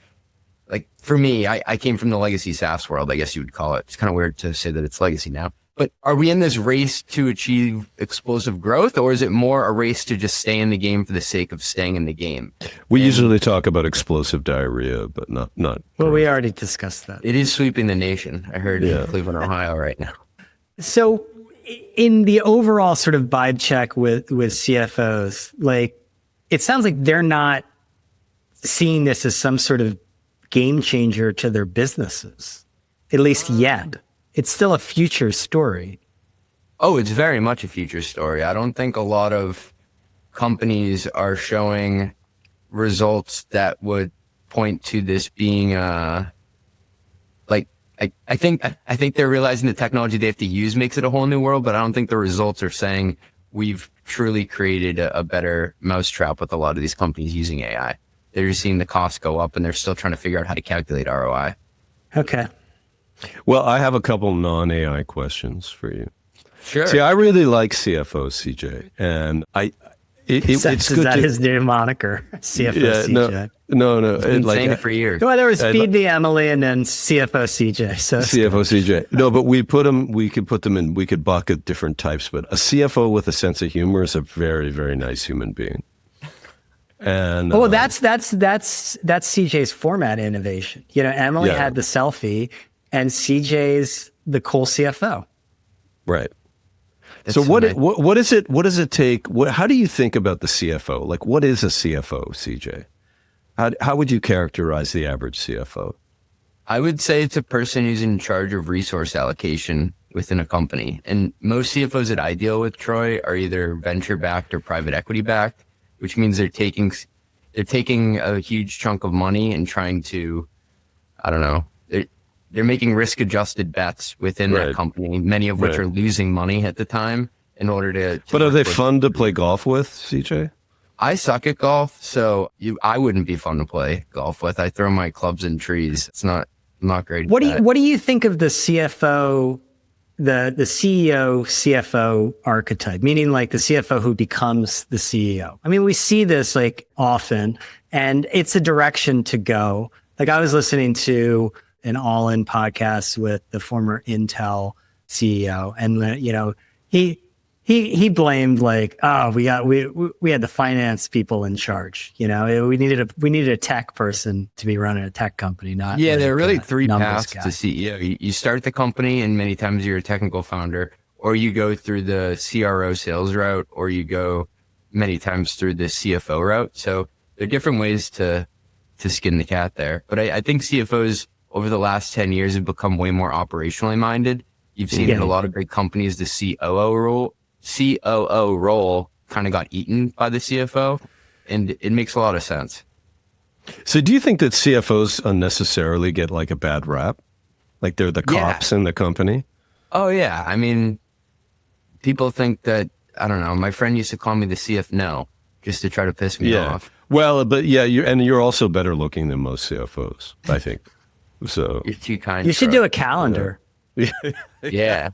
like, for me, I came from the legacy SaaS world, I guess you would call it. It's kind of weird to say that it's legacy now. But are we in this race to achieve explosive growth, or is it more a race to just stay in the game for the sake of staying in the game? We usually talk about explosive diarrhea, but not. Well, we already discussed that. It is sweeping the nation. I heard in Cleveland, Ohio right now. So in the overall sort of vibe check with CFOs, like, it sounds like they're not seeing this as some sort of game changer to their businesses, at least yet. It's still a future story. Oh, it's very much a future story. I don't think a lot of companies are showing results that would point to this being like, I think they're realizing the technology they have to use makes it a whole new world, but I don't think the results are saying we've truly created a better mousetrap with a lot of these companies using AI. They're just seeing the costs go up, and they're still trying to figure out how to calculate ROI. Okay. Well, I have a couple non-AI questions for you. Sure. See, I really like CFO CJ, and it's Is good that to, his new moniker? CFO yeah, CJ. no, Been saying it for years. Well, there was Feed Me Emily and then CFO CJ. So CFO CJ. No, but we could put them in. We could bucket different types, but a CFO with a sense of humor is a very, very nice human being. And that's CJ's format innovation. You know, Emily had the selfie, and CJ's the cool CFO. Right. So what is it? What does it take? How do you think about the CFO? Like, what is a CFO, CJ? How would you characterize the average CFO? I would say it's a person who's in charge of resource allocation within a company. And most CFOs that I deal with, Troy, are either venture backed or private equity backed, which means they're taking a huge chunk of money and trying to, I don't know, they're making risk adjusted bets within that company, many of which are losing money at the time in order to But are they fun to play golf with, CJ? I suck at golf, so I wouldn't be fun to play golf with. I throw my clubs in trees. It's not great. What do you think of the CFO, the CEO CFO archetype? Meaning, like, the CFO who becomes the CEO. I mean, we see this like often, and it's a direction to go. Like, I was listening to an All-In podcast with the former Intel CEO, and you know, he blamed, like, we had the finance people in charge. You know, we needed a tech person to be running a tech company. Not there are really three paths to CEO. You start the company, and many times you're a technical founder, or you go through the CRO sales route, or you go many times through the CFO route. So there are different ways to skin the cat there. But I think CFOs over the last 10 years have become way more operationally minded. You've seen in a lot of big companies, the COO role kind of got eaten by the CFO, and it makes a lot of sense. So do you think that CFOs unnecessarily get like a bad rap? Like they're the cops in the company? Oh yeah. I mean, people think that, I don't know, my friend used to call me the CFO just to try to piss me off. Well, but you're also better looking than most CFOs, I think. So you're too kind. You should do a calendar. Yeah. Yeah,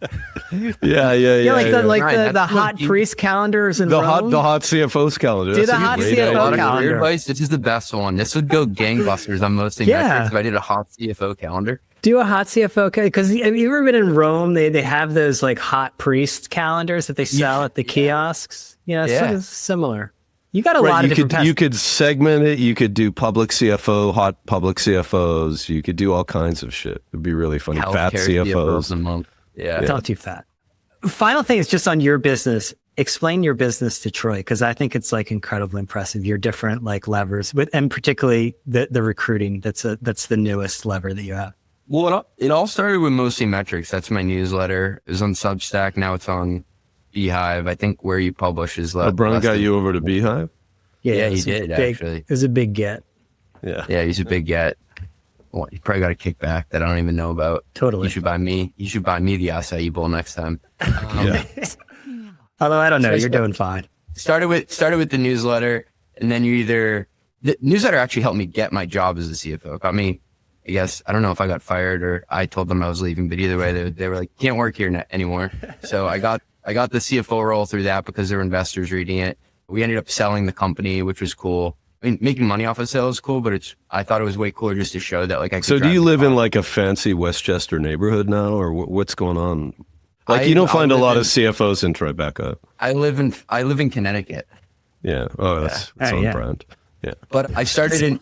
like the hot priest calendars in Rome. The hot CFO's calendar. Do the hot CFO calendar. Advice. This is the best one. This would go gangbusters on most metrics if I did a hot CFO calendar. Do a hot CFO, because have you ever been in Rome? They have those like hot priest calendars that they sell at the kiosks. You know, sort of similar. You got a lot of different. You could segment it. You could do public CFO, hot public CFOs. You could do all kinds of shit. It'd be really funny. Fat CFOs. A month. Yeah. Not too fat. Final thing is just on your business. Explain your business to Troy, because I think it's like incredibly impressive. Your different like levers, and particularly the recruiting. That's the newest lever that you have. Well, it all started with Mostly Metrics. That's my newsletter. It was on Substack. Now it's on Beehive. I think where you publish is less. Brian got you over to Beehive? Yeah, he did, actually. It was a big get. Yeah, he's a big get. Well, he probably got a kickback that I don't even know about. Totally. You should buy me the acai bowl next time. Although I don't know, you're doing fine. Started with the newsletter, and then the newsletter actually helped me get my job as a CFO. It got me I guess, I don't know if I got fired or I told them I was leaving, but either way, they were like, can't work here anymore. So I got the CFO role through that because there were investors reading it. We ended up selling the company, which was cool. I mean, making money off of sales is cool, but I thought it was way cooler just to show that like I could. So do you live in like a fancy Westchester neighborhood now, or what's going on? Like you don't find a lot of CFOs in Tribeca. I live in Connecticut. Yeah. Oh, that's on brand. Yeah. But I started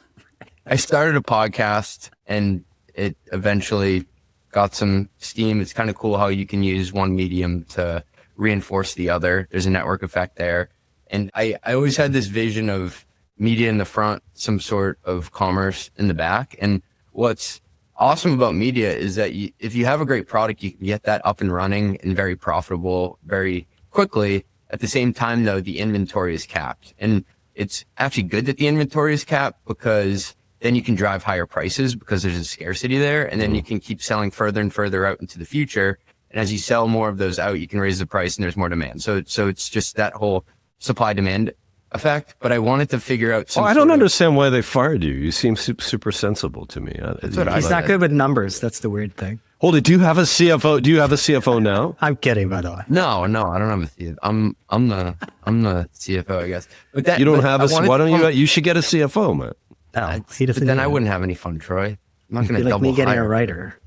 a podcast and it eventually got some steam. It's kind of cool how you can use one medium to reinforce the other. There's a network effect there. And I always had this vision of media in the front, some sort of commerce in the back. And what's awesome about media is that if you have a great product, you can get that up and running and very profitable very quickly. At the same time, though, the inventory is capped. And it's actually good that the inventory is capped because then you can drive higher prices because there's a scarcity there. And then you can keep selling further and further out into the future. And as you sell more of those out, you can raise the price and there's more demand. So it's just that whole supply demand effect. But I wanted to figure out I don't understand why they fired you. You seem super sensible to me. He's not good with numbers. That's the weird thing. Hold it. Do you have a CFO? Do you have a CFO now? I'm kidding, by the way. No, I don't have a CFO. I'm the CFO, I guess. But that, you don't have why don't you? You should get a CFO, man. No, he doesn't. Then I wouldn't have any fun, Troy. I'm not going to like double me getting hire. a writer.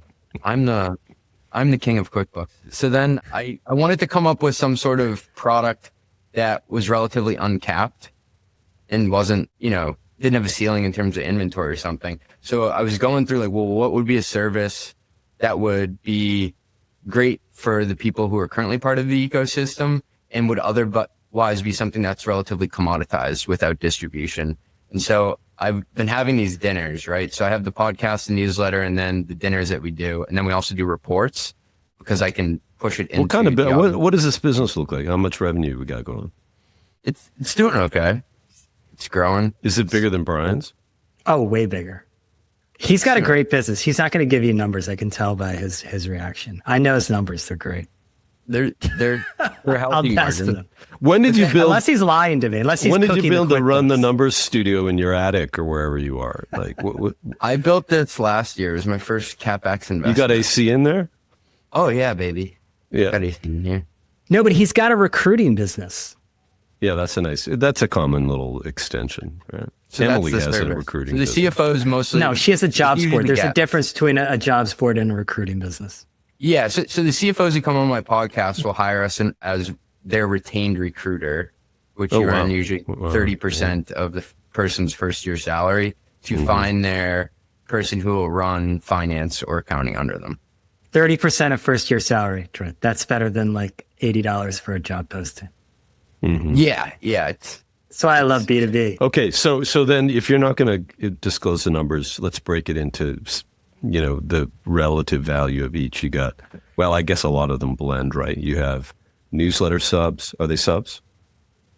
I'm the king of QuickBooks. So then I wanted to come up with some sort of product that was relatively uncapped and wasn't, didn't have a ceiling in terms of inventory or something. So I was going through like, well, what would be a service that would be great for the people who are currently part of the ecosystem and would otherwise be something that's relatively commoditized without distribution. And so I've been having these dinners, right? So I have the podcast and newsletter and then the dinners that we do. And then we also do reports because I can push it into. What kind of what does this business look like? How much revenue we got going? It's doing okay. It's growing. Is it bigger than Brian's? Oh, way bigger. He's got a great business. He's not going to give you numbers. I can tell by his reaction. I know his numbers. They're great. They're I'll healthy test margins. them. When did you build? Unless he's lying to me. Unless he's When did you cooking build the to run the QuickBooks. numbers studio in your attic or wherever you are? Like, what I built this last year. It was my first CapEx investment. you got AC in there? Oh yeah, baby. Yeah. Got AC in here. No, but he's got a recruiting business. Yeah, that's a common little extension, right? So Emily that's the has a service. recruiting So the business. CFO is mostly No, she has a jobs usually board. There's a gaps. difference between a jobs board and a recruiting business. Yeah, so the CFOs who come on my podcast will hire us as their retained recruiter, which you earn usually 30% of the person's first year salary to find their person who will run finance or accounting under them. 30% of first year salary, Trent. That's better than like $80 for a job posting. Yeah, it's That's why I love B2B. Okay, so then if you're not going to disclose the numbers, let's break it into, the relative value of each. You got, well, I guess a lot of them blend, right? You have newsletter subs. Are they subs?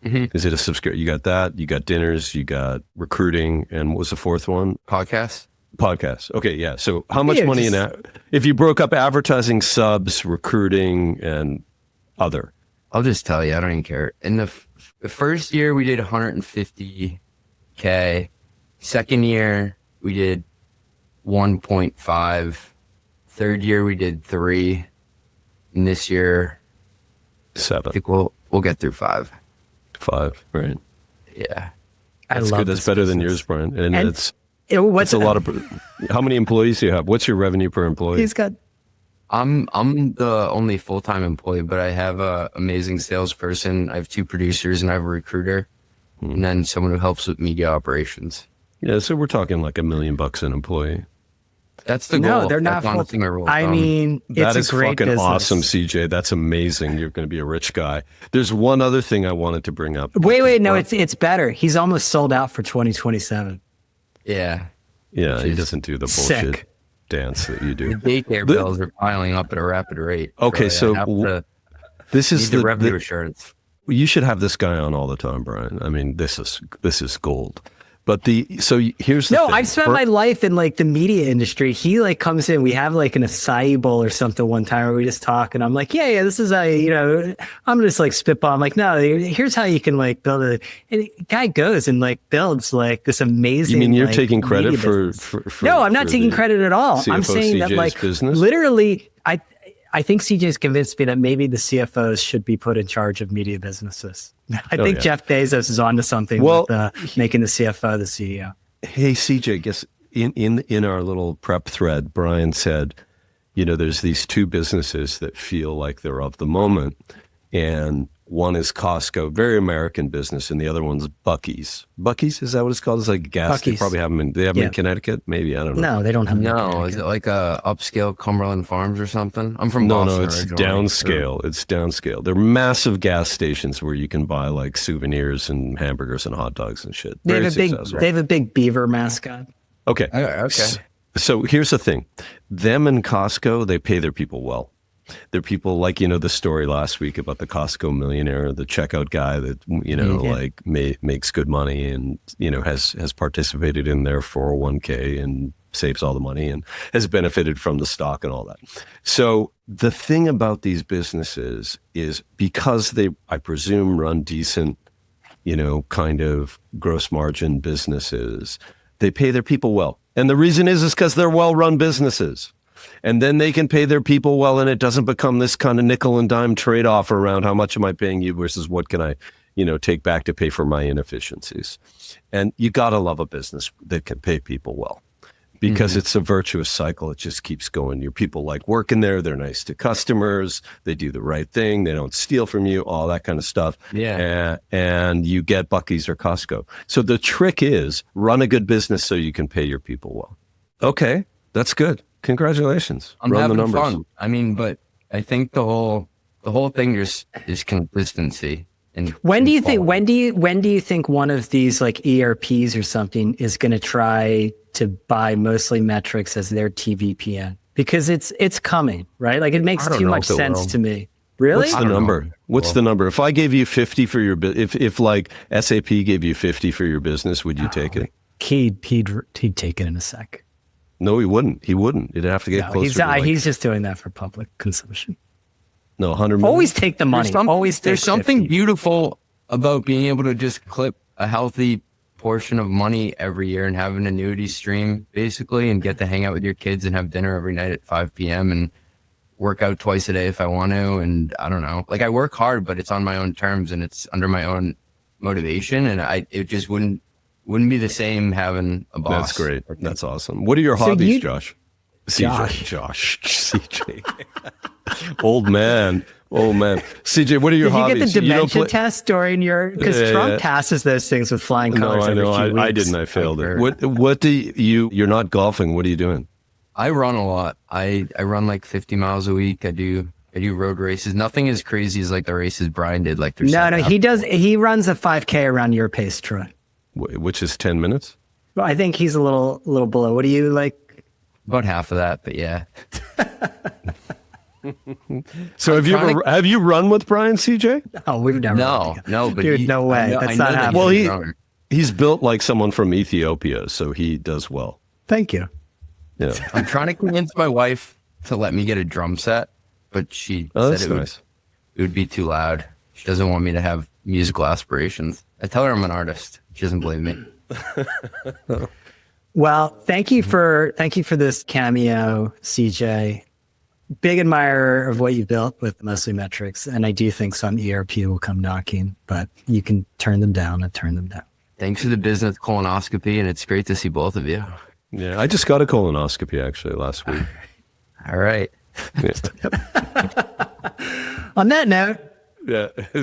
Mm-hmm. Is it a subscription? You got that. You got dinners. You got recruiting. And what was the fourth one? podcast. Podcasts. Okay, yeah. So how much money if you broke up advertising, subs, recruiting, and other? I'll just tell you, I don't even care. In the first year, we did 150K. Second year, we did 1.5. Third year, we did 3. And this year, 7. I think we'll get through 5. 5, right? Yeah. That's love good. That's this better than business. yours, Brian. And it's What's a lot of. How many employees do you have? What's your revenue per employee? He's got. I'm the only full-time employee, but I have a amazing salesperson. I have 2 producers and I have a recruiter and then someone who helps with media operations. Yeah, so we're talking like $1 million an employee. That's the goal. No, they're not That's honestly my rule of I thumb. mean, That it's is a great fucking business. awesome, CJ. That's amazing. You're going to be a rich guy. There's one other thing I wanted to bring up. Wait, no, it's better. He's almost sold out for 2027. Yeah. Yeah, he doesn't do the bullshit Sick. dance that you do. Daycare bills are piling up at a rapid rate. Okay, so I have to this need is the revenue assurance. You should have this guy on all the time, Brian. I mean, this is gold. But here's the No, thing. I've spent my life in like the media industry. He like comes in, we have like an acai bowl or something one time where we just talk and I'm like, yeah, this is I'm just like spitball. I'm like, no, here's how you can like build it. And the guy goes and like builds like this amazing. You mean you're like, taking credit media for No, I'm not for taking the credit at all. I'm CFO saying that CJ's like business? literally, I think CJ's convinced me that maybe the CFOs should be put in charge of media businesses. I think Jeff Bezos is onto something with making the CFO the CEO. Hey, CJ, guess in our little prep thread, Brian said, there's these two businesses that feel like they're of the moment. And one is Costco, very American business, and the other one's Buc-ee's. Buc-ee's, is that what it's called? It's like a gas. They probably have them in Connecticut, maybe, I don't know. No, they don't have them. No, is it like a upscale Cumberland Farms or something? I'm from Boston. No, it's downscale. It's downscale. They're massive gas stations where you can buy like souvenirs and hamburgers and hot dogs and shit. They have a big beaver mascot. Okay. Okay. So here's the thing. Them and Costco, they pay their people well. They're people like, the story last week about the Costco millionaire, the checkout guy that, like makes good money and, has participated in their 401k and saves all the money and has benefited from the stock and all that. So the thing about these businesses is because they, I presume, run decent, kind of gross margin businesses, they pay their people well. And the reason is because they're well-run businesses. And then they can pay their people well, and it doesn't become this kind of nickel and dime trade-off around how much am I paying you versus what can I, take back to pay for my inefficiencies. And you got to love a business that can pay people well because it's a virtuous cycle. It just keeps going. Your people like working there. They're nice to customers. They do the right thing. They don't steal from you, all that kind of stuff. Yeah. And you get Buc-ee's or Costco. So the trick is run a good business so you can pay your people well. Okay, that's good. Congratulations. I'm Run the having numbers. fun. I mean, but I think the whole thing is consistency. And when do you think one of these like ERPs or something is going to try to buy Mostly Metrics as their TVPN? Because it's coming, right? Like it makes too much sense to me. Really? What's the number? What's the number? If I gave you 50 for your if like SAP gave you 50 for your business, would you take it? He'd take it in a sec. No, he wouldn't. He wouldn't. It'd have to get closer. He's just doing that for public consumption. No, 100 million. Always take the money. There's something beautiful about being able to just clip a healthy portion of money every year and have an annuity stream, basically, and get to hang out with your kids and have dinner every night at 5 p.m. and work out twice a day if I want to. And I don't know. Like I work hard, but it's on my own terms and it's under my own motivation. And it just wouldn't be the same having a boss. That's great. That's awesome. What are your hobbies, Josh? CJ. Old man. CJ, what are your hobbies? Did you get the dementia test during your, because Trump passes those things with flying colors. No, I know. I didn't. I failed it. What do you're not golfing. What are you doing? I run a lot. I run like 50 miles a week. I do road races. Nothing as crazy as like the races Brian did. Like he runs a 5K around your pace, Troy. Which is 10 minutes? Well, I think he's a little below. What do you like? About half of that, but yeah. So have you run with Brian, CJ? Oh, we've never. No, but dude, no way. That's not happening. Well, he's built like someone from Ethiopia, so he does well. Thank you. Yeah. I'm trying to convince my wife to let me get a drum set, but she said it would be too loud. She doesn't want me to have musical aspirations. I tell her I'm an artist. She doesn't believe me. Well, thank you for this cameo, CJ. Big admirer of what you built with Mostly Metrics, and I do think some ERP will come knocking, but you can turn them down and turn them down. Thanks for the business colonoscopy, and it's great to see both of you. Yeah, I just got a colonoscopy actually last week. All right. Yeah. On that note,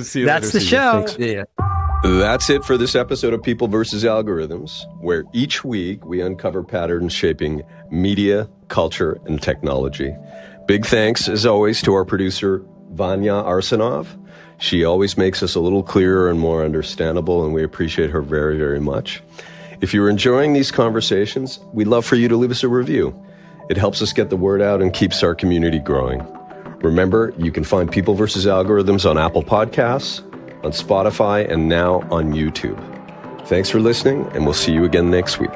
see you that's later, the CJ. show. Thanks. Yeah. That's it for this episode of People vs. Algorithms, where each week we uncover patterns shaping media, culture, and technology. Big thanks, as always, to our producer, Vanya Arsenov. She always makes us a little clearer and more understandable, and we appreciate her very, very much. If you're enjoying these conversations, we'd love for you to leave us a review. It helps us get the word out and keeps our community growing. Remember, you can find People vs. Algorithms on Apple Podcasts, on Spotify, and now on YouTube. Thanks for listening, and we'll see you again next week.